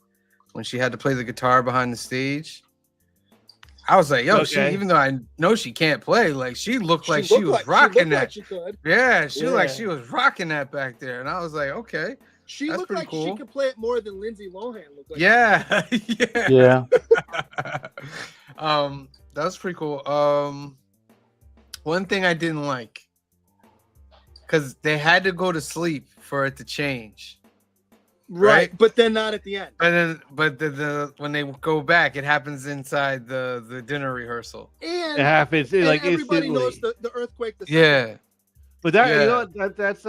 when she had to play the guitar behind the stage. I was like, yo, she, even though I know she can't play, like she looked like she was rocking that. She could. Yeah, she looked like she was rocking that back there. And I was like, okay. She looked like she could play it more than Lindsay Lohan looked like. Yeah. Yeah. That was pretty cool. One thing I didn't like, because they had to go to sleep for it to change. Right, but then not at the end. But when they go back, it happens inside the dinner rehearsal. And it happens like everybody instantly. knows the earthquake. But that that's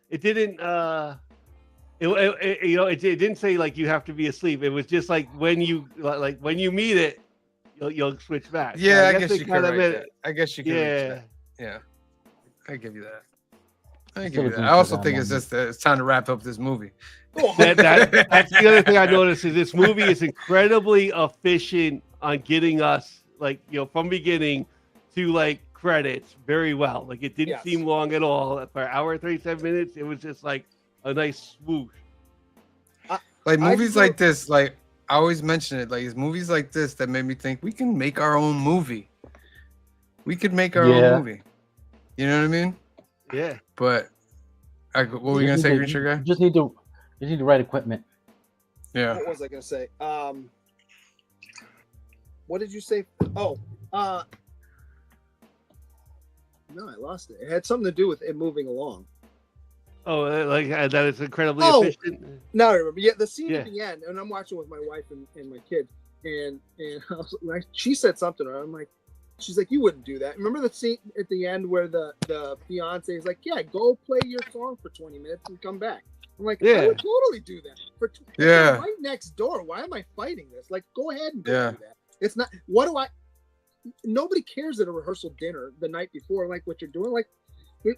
it didn't it didn't say like you have to be asleep. It was just like when you meet it, you'll switch back. Yeah, so I guess you could. I guess you could. Yeah, yeah, I give you that. I also think it's just that it's time to wrap up this movie. That's the other thing I noticed is this movie is incredibly efficient on getting us from beginning to credits very well. Like it didn't seem long at all. For an hour and 37 minutes, it was just like a nice swoosh. Movies like this, I always mention it. It's movies like this that made me think we can make our own movie. We could make our own movie. You know what I mean? Yeah. But what were you gonna say, Green Sugar Guy? You need the right equipment. Yeah. What was I gonna say? What did you say? Oh, no, I lost it. It had something to do with it moving along. Oh, that it's incredibly efficient. Now I remember. Yeah, the scene at the end, and I'm watching with my wife and my kid, and I was like, she said something, and I'm like, she's like, you wouldn't do that. Remember the scene at the end where the fiance is like, yeah, go play your song for 20 minutes and come back. I'm like, I would totally do that. Right next door. Why am I fighting this? Go ahead and go do that. It's not. Nobody cares at a rehearsal dinner the night before, what you're doing.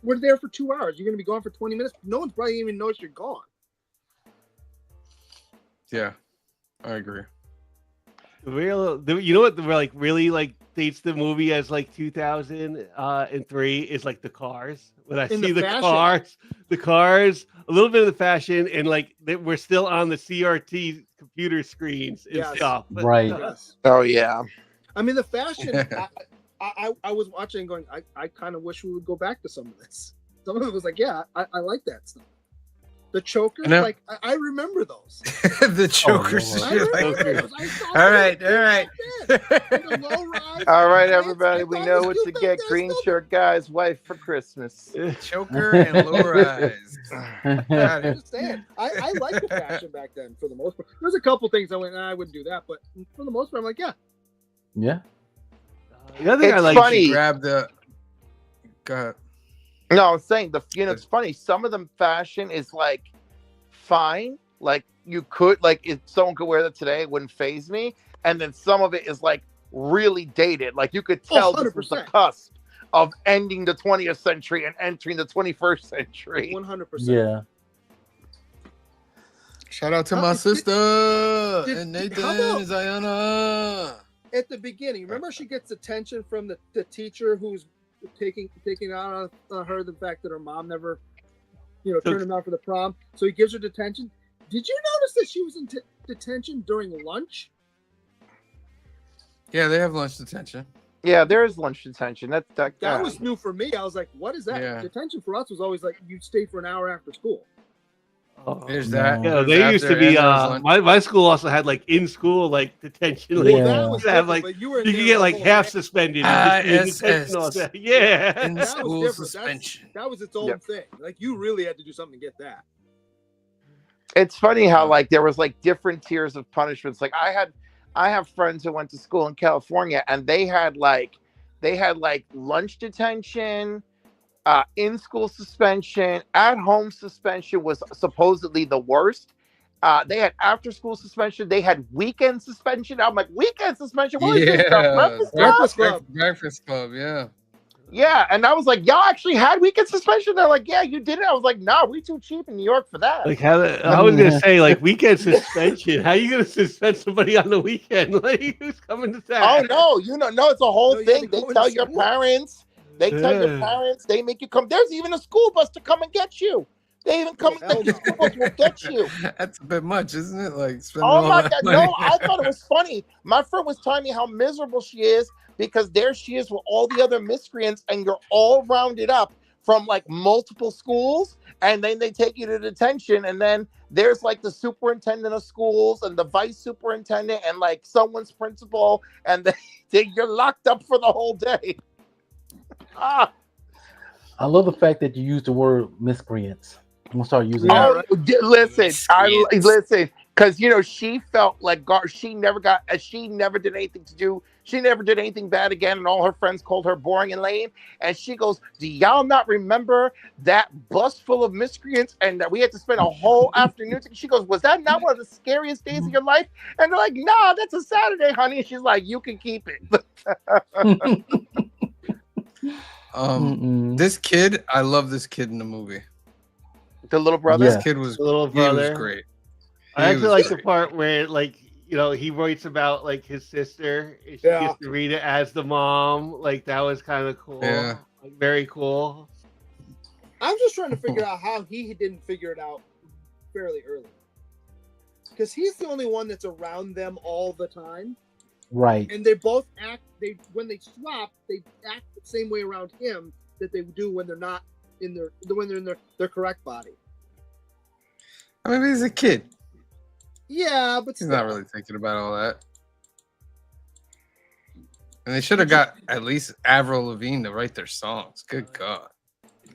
We're there for 2 hours. You're going to be gone for 20 minutes. No one's probably even noticed you're gone. Yeah, I agree. You know what? Really dates the movie as 2003 is the cars. When I see the cars, a little bit of the fashion, and we're still on the CRT computer screens and stuff. Right. Oh yeah. I mean, the fashion. I was watching and going, I kind of wish we would go back to some of this. Some of it was I like that stuff. The chokers, I remember those. The chokers. I remember those. All right. All right, everybody. We know what to get Green Shirt Guy's wife for Christmas. Choker and low rise. I'm just saying. I like the fashion back then for the most part. There's a couple things I went, I wouldn't do that, but for the most part, I'm like, yeah. Yeah. The other thing I It's like, funny. Grab the. Go ahead. No, I'm saying it's funny. Some of them fashion is like fine. Like you could like if someone could wear that today, it wouldn't phase me. And then some of it is like really dated. Like you could tell this was the 100%. cusp of ending the 20th century and entering the 21st century. 100%. Yeah. Shout out to How- my did- sister did- and Nathan how about- and Zayana. At the beginning, remember she gets attention from the teacher who's taking out on her the fact that her mom never, turned him out for the prom. So he gives her detention. Did you notice that she was in detention during lunch? Yeah, they have lunch detention. Yeah, there is lunch detention. That Was new for me. I was like, what is that? Yeah. Detention for us was always like you stay for an hour after school. There's No. that. Yeah, There's they used to after, be. and there's lunch. My school also had like in school like detention. Like, Yeah. That was you have, different, like, but you were in you there could get the like whole half day. suspended. And just be in detention all day. Yeah. In That was school different. suspension. That was its own Yep. thing. Like you really had to do something to get that. It's funny how like there was like different tiers of punishments. Like I have friends who went to school in California and they had like lunch detention, in school suspension, at home suspension was supposedly the worst. They had after school suspension, they had weekend suspension. I'm like, weekend suspension? What is this stuff? Breakfast Club? Breakfast Club. Breakfast Club, yeah. Yeah, and I was like, y'all actually had weekend suspension? They're like, yeah, you did it. I was like, nah, we too cheap in New York for that. Like I was gonna say like weekend suspension. How you gonna suspend somebody on the weekend? Like who's coming to Oh town? no, it's a whole No, you thing. had to They go into tell your school. parents. They tell your Yeah. parents. They make you come. There's even a school bus to come and get you. They even come. Oh, hell The no. school bus will get you. That's a bit much, isn't it? Like spending Oh all my that god, money. no! I thought it was funny. My friend was telling me how miserable she is because there she is with all the other miscreants, and you're all rounded up from like multiple schools, and then they take you to detention, and then there's like the superintendent of schools and the vice superintendent and like someone's principal, and you're locked up for the whole day. Ah. I love the fact that you use the word miscreants. I'm gonna start using Yeah, that. Oh, listen, Miscreants. listen, because she felt like she never did anything to do. She never did anything bad again, and all her friends called her boring and lame. And she goes, "Do y'all not remember that bus full of miscreants and that we had to spend a whole afternoon?" She goes, "Was that not one of the scariest days of your life?" And they're like, "Nah, that's a Saturday, honey." And she's like, "You can keep it." Mm-mm. This kid, I love this kid in the movie. The little brother. Yeah. This kid was The little he was brother. great. I He actually was like the great. part where like he writes about like his sister. And she Yeah. gets to read it as the mom. Like that was kind of cool. Yeah. Like, very cool. I'm just trying to figure out how he didn't figure it out fairly early. Because he's the only one that's around them all the time. Right. And they both act when they swap, they act the same way around him that they do when they're not in their correct body. I mean, he's a kid. Yeah, but He's still. not really thinking about all that. And they should have got at least Avril Lavigne to write their songs. Good God.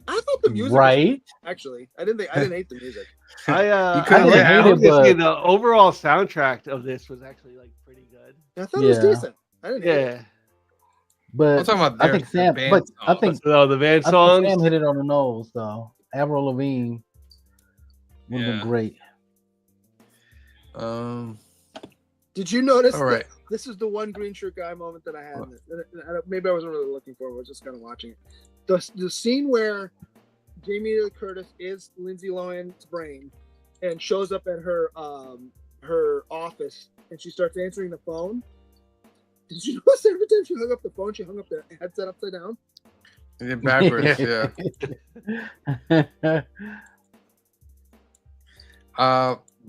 I thought the music was Right. actually. I didn't hate the music. I couldn't like- get I out was of gonna say it, the overall soundtrack of this was actually like pretty good. I thought it was Yeah. decent. I didn't hate it. Yeah. But I'm talking about I their, think Sam. band But I songs. think So the band I think songs. Sam hit it on the nose though. Avril Lavigne would have Yeah. been great. Did you notice? All right. This is the one green shirt guy moment that I had. What? Maybe I wasn't really looking for it. I was just kind of watching it. The scene where Jamie Lee Curtis is Lindsay Lohan's brain and shows up at her office and she starts answering the phone. Did you notice every time she hung up the phone, she hung up the headset upside down? Yeah, backwards, yeah.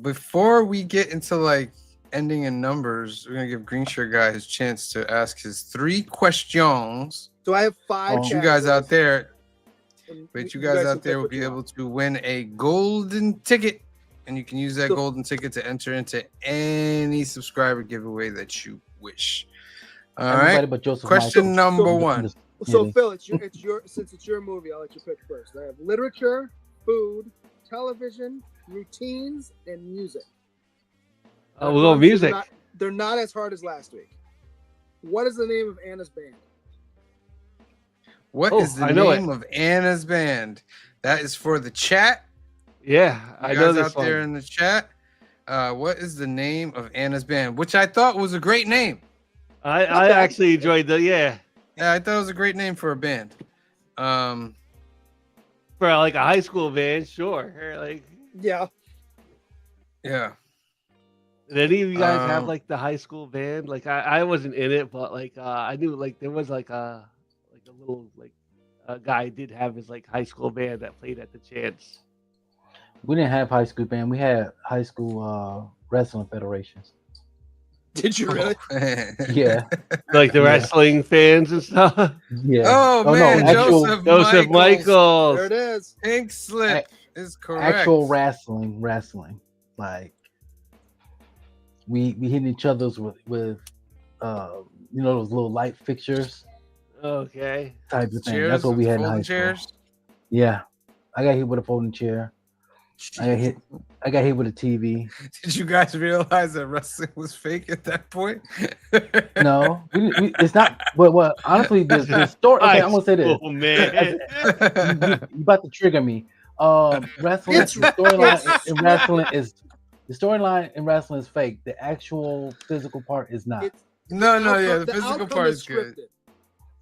Before we get into like ending in numbers, we're gonna give Green Shirt Guy his chance to ask his 3 questions. So I have 5. Oh. You guys out there, and but you can guys out pick there will what be you able want. to win a golden ticket, and you can use that So- golden ticket to enter into any subscriber giveaway that you wish. All Everybody right. but Joseph Question Michael. number 1. So Yeah. Phil, it's your since it's your movie, I'll let you pick first. I have literature, food, television, routines, and music. We'll go music. They're not as hard as last week. What is the name of Anna's band? What is the name of Anna's band? That is for the chat. Yeah, I know this out there in the chat. What is the name of Anna's band? Which I thought was a great name. I actually enjoyed Yeah, I thought it was a great name for a band. For like a high school band, sure. Like yeah. Did any of you guys have like the high school band? Like I wasn't in it, but like I knew like there was like a little like a guy did have his like high school band that played at the Chance. We didn't have high school band. We had high school wrestling federations. Did you really? Yeah. Like the wrestling fans and stuff. Yeah. Oh man, no, Joseph Michaels. There it is. Pink slip is correct. Actual wrestling. Like we hitting each other's with you know, those little light fixtures. Okay. Type of thing. That's what we had in high school. Yeah. I got hit with a folding chair. I got hit with a TV. Did you guys realize that wrestling was fake at that point? No, it's not. But honestly, the story. Okay, I'm gonna say this. Oh man, you about to trigger me. Wrestling. The storyline in wrestling is fake. The actual physical part is not. The physical part is good.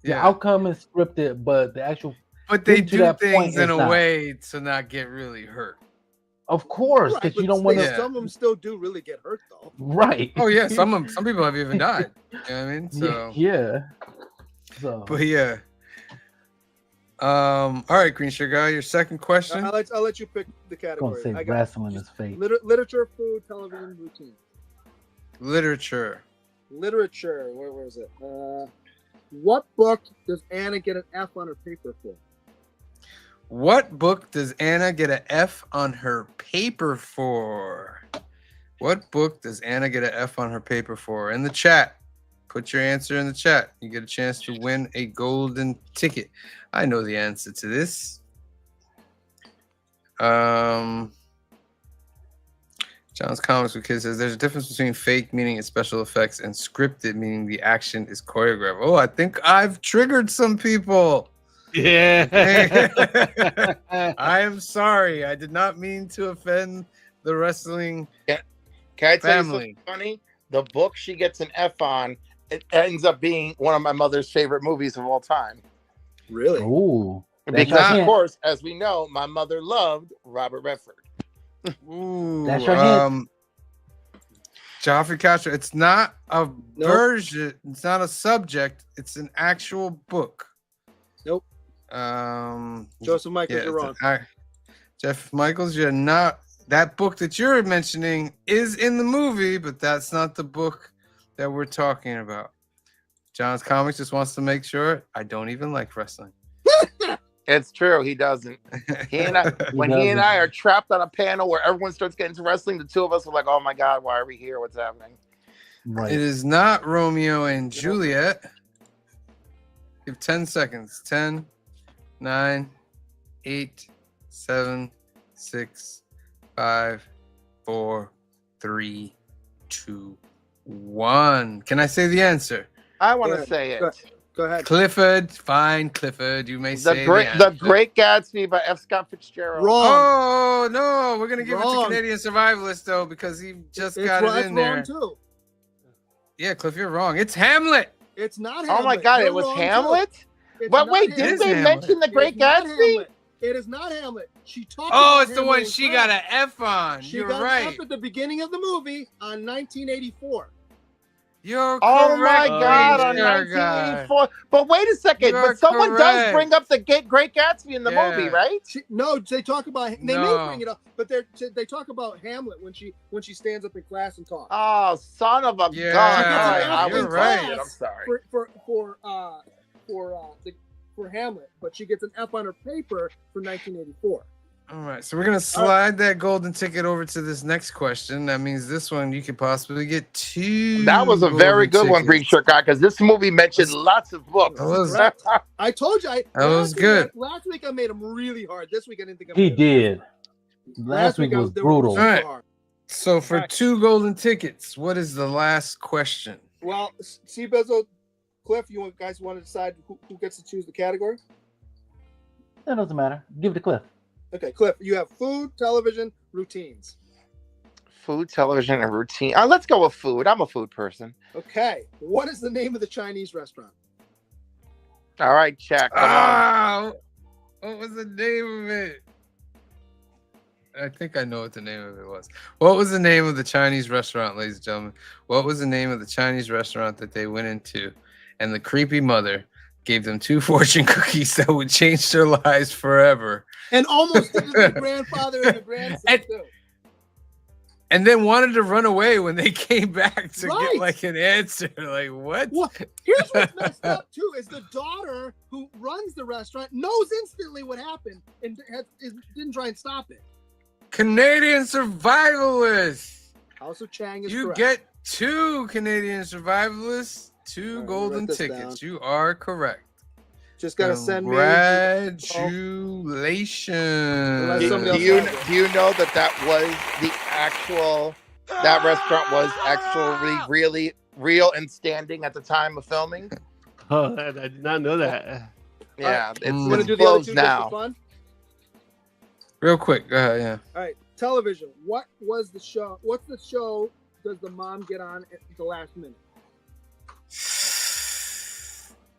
The outcome is scripted, but the actual. But they do things in a way to not get really hurt. Of course, because you don't want to. Some of them still do really get hurt, though. Right. Oh yeah, some people have even died. You know what I mean? So yeah. So. But yeah. All right, Green Sugar, your second question. I'll let you pick the category. I'm gonna say wrestling is fake. Literature, food, television, routine. Literature. Where is it? What book does Anna get an F on her paper for? What book does Anna get an F on her paper for? What book does Anna get an F on her paper for? In the chat. Put your answer in the chat. You get a chance to win a golden ticket. I know the answer to this. John's Comics with Kids says there's a difference between fake, meaning it's special effects, and scripted, meaning the action is choreographed. Oh, I think I've triggered some people. Yeah. I am sorry. I did not mean to offend the wrestling Can I tell you family. something funny? The book she gets an F on, it ends up being one of my mother's favorite movies of all time. Really? Ooh. Because, of course, as we know, my mother loved Robert Redford. Ooh, that's your hint. Joffrey Castro. It's not a version. It's not a subject. It's an actual book. Nope. Joseph Michaels, you're wrong. Jeff Michaels, you're not. That book that you're mentioning is in the movie, but that's not the book that we're talking about. John's Comics just wants to make sure I don't even like wrestling. It's true. He doesn't. He and I are trapped on a panel where everyone starts getting into wrestling. The two of us are like, "Oh my God, why are we here? What's happening?" Right. It is not Romeo and Juliet. Give 10 seconds. 10, 9, 8, 7, 6, 5, 4, 3, 2, 1. Can I say the answer? I want to say it. Go ahead. Clifford. Fine, Clifford. You may say The Great Gatsby by F. Scott Fitzgerald. Wrong. Oh, no. We're going to give it to Canadian Survivalist, though, because he just got it in there. Wrong too. Yeah, Cliff, you're wrong. It's Hamlet. It's not Hamlet. Oh, my God. It was Hamlet? But wait, didn't they mention The Great Gatsby? It is not Hamlet. She talked. Oh, it's the one she got an F on. You're right. She got an F at the beginning of the movie on 1984. You're correct. Oh my God, on 1984. But wait a second. But someone does bring up the Great Gatsby in the movie, right? They talk about. They may bring it up, but they talk about Hamlet when she stands up in class and talks. Oh, son of a gun! You're right. I'm sorry. For Hamlet, but she gets an F on her paper for 1984. All right, so we're gonna slide that golden ticket over to this next question. That means this one you could possibly get 2. That was a very good one, Green Shirt Guy, because this movie mentioned lots of books. I told you. That was good. Last week I made him really hard. This week I didn't think I made him. He did. Last week was brutal. All right. So for 2 golden tickets, what is the last question? Well, see, Bezo, Cliff, you guys want to decide who gets to choose the category? That doesn't matter. Give it to Cliff. Okay, Cliff, you have food, television, routines. Food, television, and routine. Let's go with food. I'm a food person. Okay, what is the name of the Chinese restaurant? All right, check. Come on. Ah, what was the name of it? I think I know what the name of it was. What was the name of the Chinese restaurant, ladies and gentlemen? What was the name of the Chinese restaurant that they went into, and the creepy mother gave them 2 fortune cookies that would change their lives forever, And almost did it to the grandfather and the grandson too. and then wanted to run away when they came back to Right. get like an answer? Like what? Well, here's what's messed up too: is the daughter who runs the restaurant knows instantly what happened and didn't try and stop it. Canadian survivalists. House of Chang is You correct. get 2 Canadian survivalists, 2 All right, golden write this tickets. down. You are correct. Just gotta send me. Congratulations. Unless somebody else Do you has it. do you know that was the actual that restaurant was actually really real and standing at the time of filming? Oh, I did not know that. Yeah, You You want to it's do the other closed two just now. for fun? Real quick. Go ahead, yeah. All right, television. What was the show? What's the show? Does the mom get on at the last minute?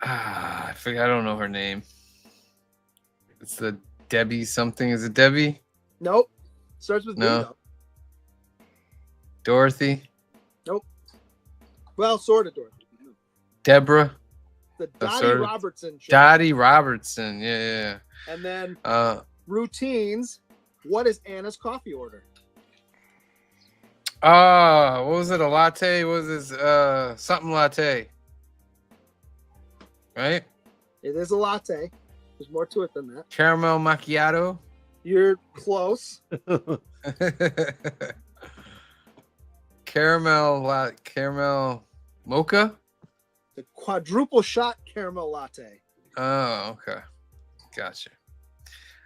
I forget. I don't know her name. It's the Debbie something. Is it Debbie? Nope. Starts with No. B though. Dorothy? Well, sort of Dorothy. Deborah? The Oh, Dottie sort of. Robertson show. Dottie Robertson. Yeah. And then Routines. What is Anna's coffee order? What was it? A latte? What was this? Something latte. Right? It is a latte. There's more to it than that. Caramel macchiato. You're close. Caramel mocha. The quadruple shot caramel latte. Oh, okay. Gotcha.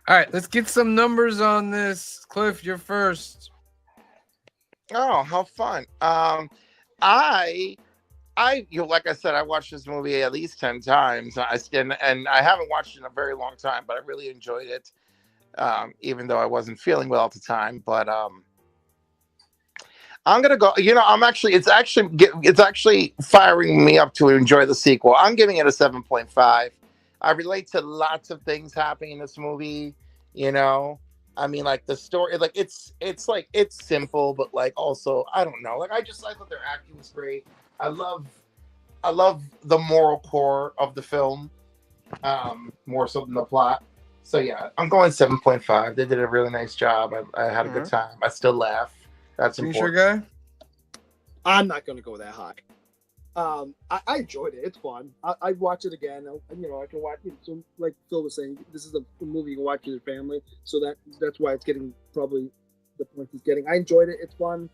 All right, let's get some numbers on this. Cliff, you're first. Oh, how fun. Like I said, I watched this movie at least 10 times. And I haven't watched it in a very long time, but I really enjoyed it. Even though I wasn't feeling well at the time, but I'm gonna go. It's actually firing me up to enjoy the sequel. I'm giving it a 7.5. I relate to lots of things happening in this movie. I mean, like the story, like it's simple, but like also I don't know. Like I thought their acting was great. I love the moral core of the film, more so than the plot. So yeah, I'm going 7.5. They did a really nice job. I had a good time. I still laugh. That's You important. sure, guy? I'm not gonna go that high. I enjoyed it. It's fun. I'd watch it again. I can watch it. So like Phil was saying, this is a movie you can watch with your family. So that's why it's getting probably the point it's getting. I enjoyed it. It's fun.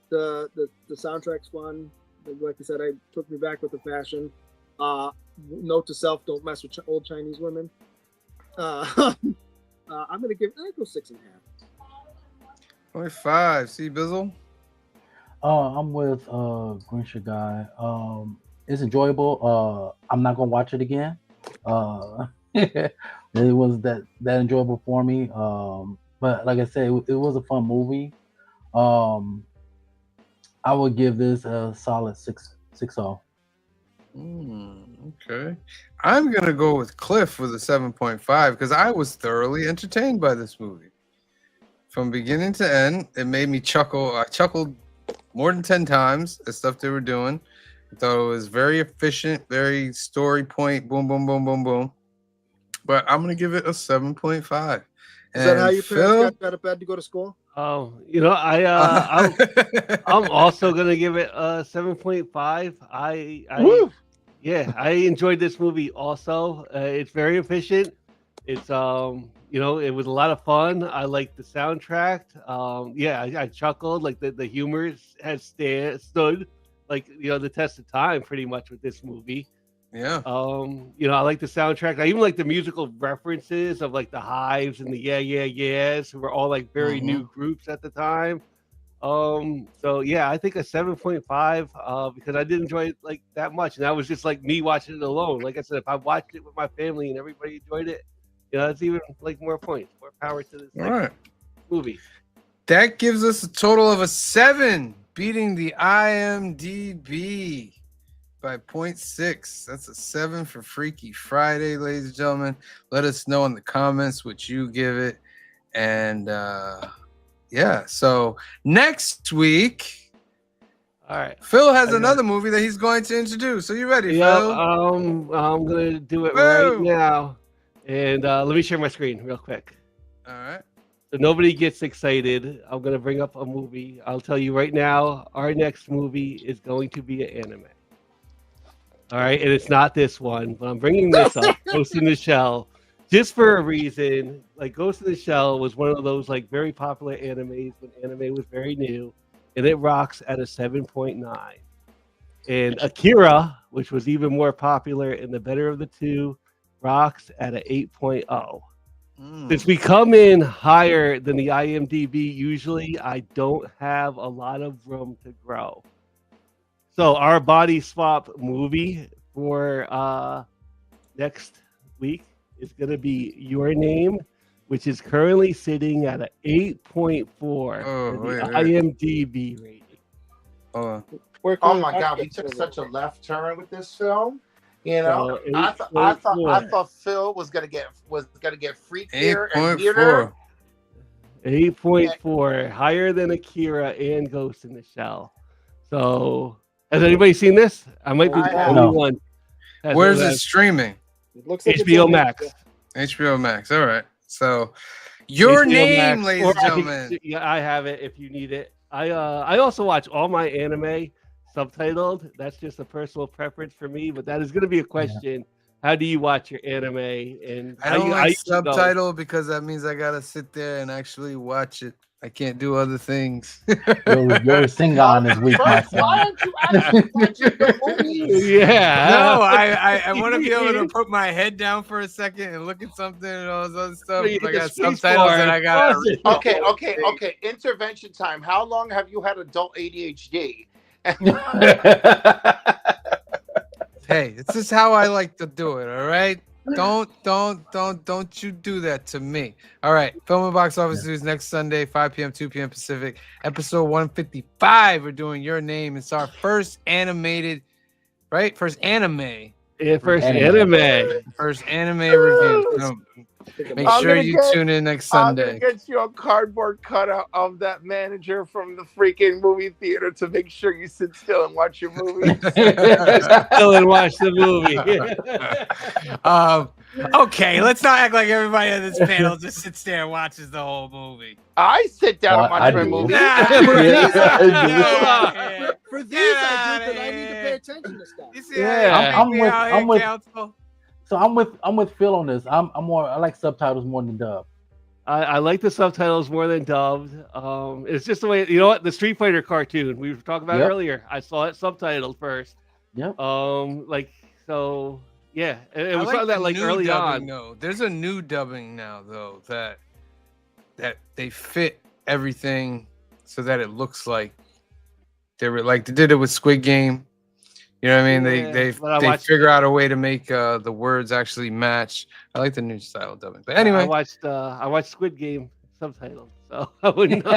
The soundtrack's fun. Like I said, it took me back with the fashion. Note to self: don't mess with old Chinese women. I'm gonna go 6.5. 0.5. See, Bizzle? I'm with Grinch guy. It's enjoyable. I'm not gonna watch it again. It was that enjoyable for me. But like I said, it was a fun movie. I would give this a solid 6.0. Okay. I'm gonna go with Cliff with a 7.5 because I was thoroughly entertained by this movie. From beginning to end, it made me chuckle. I chuckled more than 10 times at stuff they were doing. I thought it was very efficient, very story point, boom, boom, boom, boom, boom. But I'm gonna give it a 7.5. Is that how your parents got out of bed to go to school? I'm also gonna give it a 7.5. Woo! I enjoyed this movie also. It's very efficient. It's it was a lot of fun. I liked the soundtrack. I chuckled. Like the humor has stood like the test of time pretty much with this movie. Yeah. I like the soundtrack. I even like the musical references of like the Hives and the Yeah Yeah Yeahs, who were all like very new groups at the time. I think a 7.5 because I didn't enjoy it like that much, and that was just like me watching it alone. Like I said, if I watched it with my family and everybody enjoyed it, That's even like more points, more power to this All right. movie. That gives us a total of a 7, beating the IMDb by 0.6. That's a 7 for Freaky Friday, ladies and gentlemen. Let us know in the comments what you give it. And yeah, so next week, All right. Phil has I got another movie that he's going to introduce. Are you ready, Yep, Phil? I'm gonna do it right Boom. now, and let me share my screen real quick. All right. So nobody gets excited. I'm gonna bring up a movie. I'll tell you right now, our next movie is going to be an anime. All right, and it's not this one, but I'm bringing this up, Ghost in the Shell, just for a reason. Like Ghost in the Shell was one of those like very popular animes when anime was very new, and it rocks at a 7.9. And Akira, which was even more popular and the better of the two, rocks at an 8.0. Since we come in higher than the IMDb, usually I don't have a lot of room to grow. So our body swap movie for next week is going to be Your Name, which is currently sitting at an 8.4 for the wait. IMDb rating. Hold on. Oh my God, we took such a left turn with this film. You know, So, I 8.4. thought Phil was gonna get freakier and 8.4. weirder. 8.4, higher than Akira and Ghost in the Shell. So, has anybody seen this? I might be I the have. only No. one. Where's it streaming? It looks like it's HBO on Max. HBO Max. All right. So, Your HBO Name, Max, ladies or and I can- gentlemen. yeah, I have it if you need it. I also watch all my anime subtitled. That's just a personal preference for me, but that is going to be a question. How do you watch your anime? And I how don't you, like usually go. subtitle because that means I gotta sit there and actually watch it. I can't do other things. Your Singon is weak, my First, why son. aren't you actually watching the movies? Yeah. No, I want to be able to put my head down for a second and look at something and all this other stuff. You If I hit the got space subtitles bar and I got pause it. Okay. Intervention time. How long have you had adult ADHD? Hey, this is how I like to do it. All right. Don't you do that to me. All right. Film and Box Office News next Sunday, 5 p.m., 2 p.m. Pacific. Episode 155. We're doing Your Name. It's our first animated, right? First anime. Yeah, first Anime. anime. First anime review. So make I'm sure gonna you get- tune in next I'm gonna Sunday. get you a cardboard cutout of that manager from the freaking movie theater to make sure you sit still and watch your movie. Still and watch the movie. Okay, let's not act like everybody on this panel just sits there and watches the whole movie. I sit down and I watch my do. movie. For these, I do because I need to pay attention to stuff. You see Yeah. how I'm with- I'm with- council? So I'm with Phil on this. I like subtitles more than dub. I like the subtitles more than dubbed. It's just the way, you know what? The Street Fighter cartoon we were talking about Yep. earlier. I saw it subtitled first. Yep. So yeah, it I was like something that the like new early dubbing, on. though. There's a new dubbing now though that they fit everything so that it looks like they did it with Squid Game. You know what I mean? Yeah, They but I watched- figure out a way to make the words actually match. I like the new style of dubbing. But I anyway, watched Squid Game subtitled, so I wouldn't know.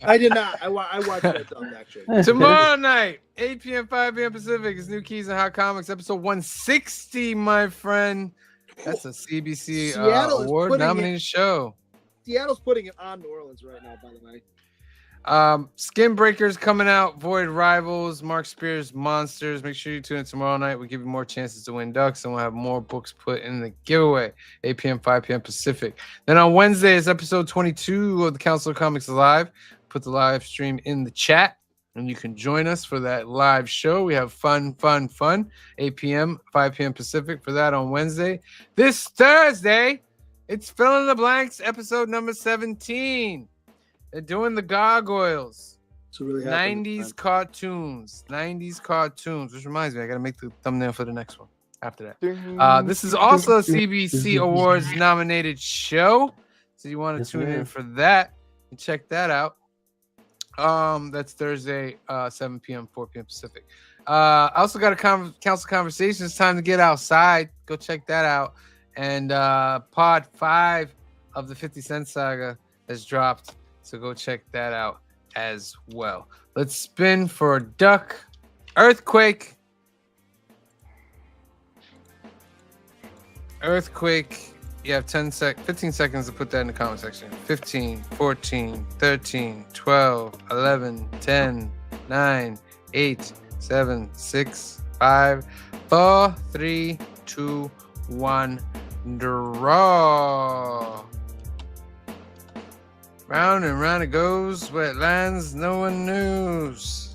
I did not. I watched that done actually. tomorrow night, 8 p.m., 5 p.m. Pacific, is New Keys and Hot Comics, episode 160, my friend. That's a CBC Seattle is award putting nominated show. Seattle's putting it on New Orleans right now, by the way. Skin Breakers coming out, Void Rivals, Mark Spears Monsters. Make sure you tune in tomorrow night. We'll give you more chances to win ducks, and we'll have more books put in the giveaway. 8 p.m., 5 p.m. Pacific. Then on Wednesday is episode 22 of the Council of Comics Live. Put the live stream in the chat, and you can join us for that live show. We have fun. 8 p.m., 5 p.m. Pacific for that on Wednesday. This Thursday, it's Fill in the Blanks, episode number 17. They're doing the gargoyles. It's really happening. 90s cartoons. 90s cartoons. Which reminds me, I gotta make the thumbnail for the next one after that. This is also a CBC Awards nominated show. So you want to Yes, tune in ma'am. for that and check that out. That's Thursday, 7 p.m., 4 p.m. Pacific. I also got a council conversation. It's time to get outside. Go check that out. And Pod 5 of the 50 Cent Saga has dropped. So go check that out as well. Let's spin for Duck. Earthquake. Earthquake. You have 15 seconds to put that in the comment section. 15, 14, 13, 12, 11, 10, 9, 8, 7, 6, 5, 4, 3, 2, 1. Draw. Round and round it goes. Where it lands, no one knows.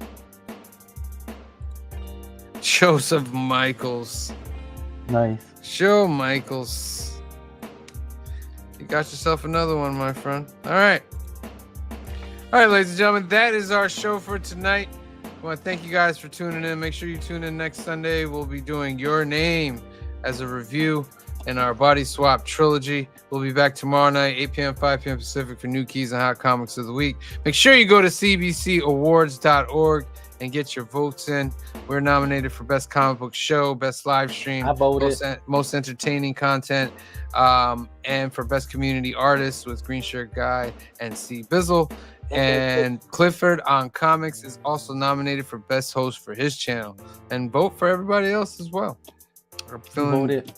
Joseph Michaels. Nice. Joe Michaels. You got yourself another one, my friend. All right. All right, ladies and gentlemen, that is our show for tonight. I want to thank you guys for tuning in. Make sure you tune in next Sunday. We'll be doing Your Name as a review in our Body Swap trilogy. We'll be back tomorrow night, 8 p.m., 5 p.m. Pacific for new keys and hot comics of the week. Make sure you go to cbcawards.org and get your votes in. We're nominated for Best Comic Book Show, Best Live Stream, I voted. most entertaining content, and for Best Community Artist with Green Shirt Guy and C. Bizzle. And Clifford on Comics is also nominated for Best Host for his channel. And vote for everybody else as well. I'm Voted.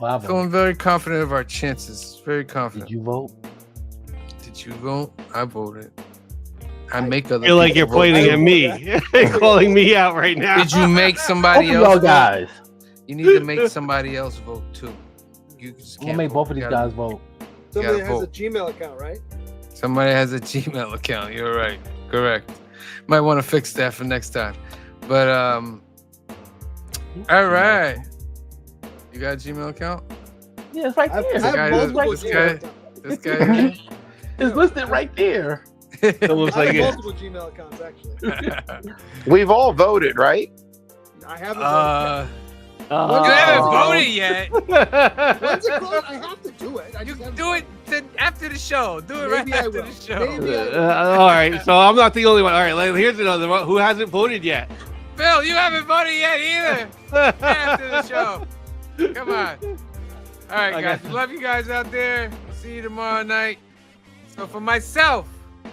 Well, I voted. feeling very confident of our chances. Very confident. Did you vote? Did you vote? I voted. I make other I feel like people you're vote. pointing at me, calling me out right now. Did you make somebody Both of else y'all vote? guys. You need to make somebody else vote too. You just I'm can't gonna make vote. both of You these gotta- guys vote. Somebody gotta has a vote. Gmail account, right? Somebody has a Gmail account. You're right. Correct. Might want to fix that for next time. But all right. You got a Gmail account? Yeah, it's right I there. have guy- multiple this Gmail guy- accounts. This guy. It's listed right there. It looks I like have it. multiple Gmail accounts, actually. We've all voted, right? I haven't voted You haven't Oh. voted yet. yet. When's it close? I have to do it. I You just haven't do it after the show. Do it Maybe right I after will. the show. Maybe I will. All right, so I'm not the only one. All right, here's another one. Who hasn't voted yet? Bill, you haven't voted yet either. After the show. Come on. All right, guys. Okay. Love you guys out there. See you tomorrow night. So for myself,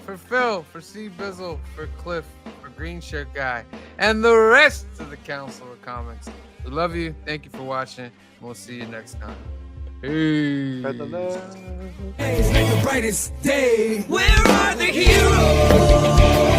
for Phil, for C. Bizzle, for Cliff, for Green Shirt Guy, and the rest of the Council of Comics, we love you. Thank you for watching. And we'll see you next time. Peace. It's like the brightest day. Where are the heroes?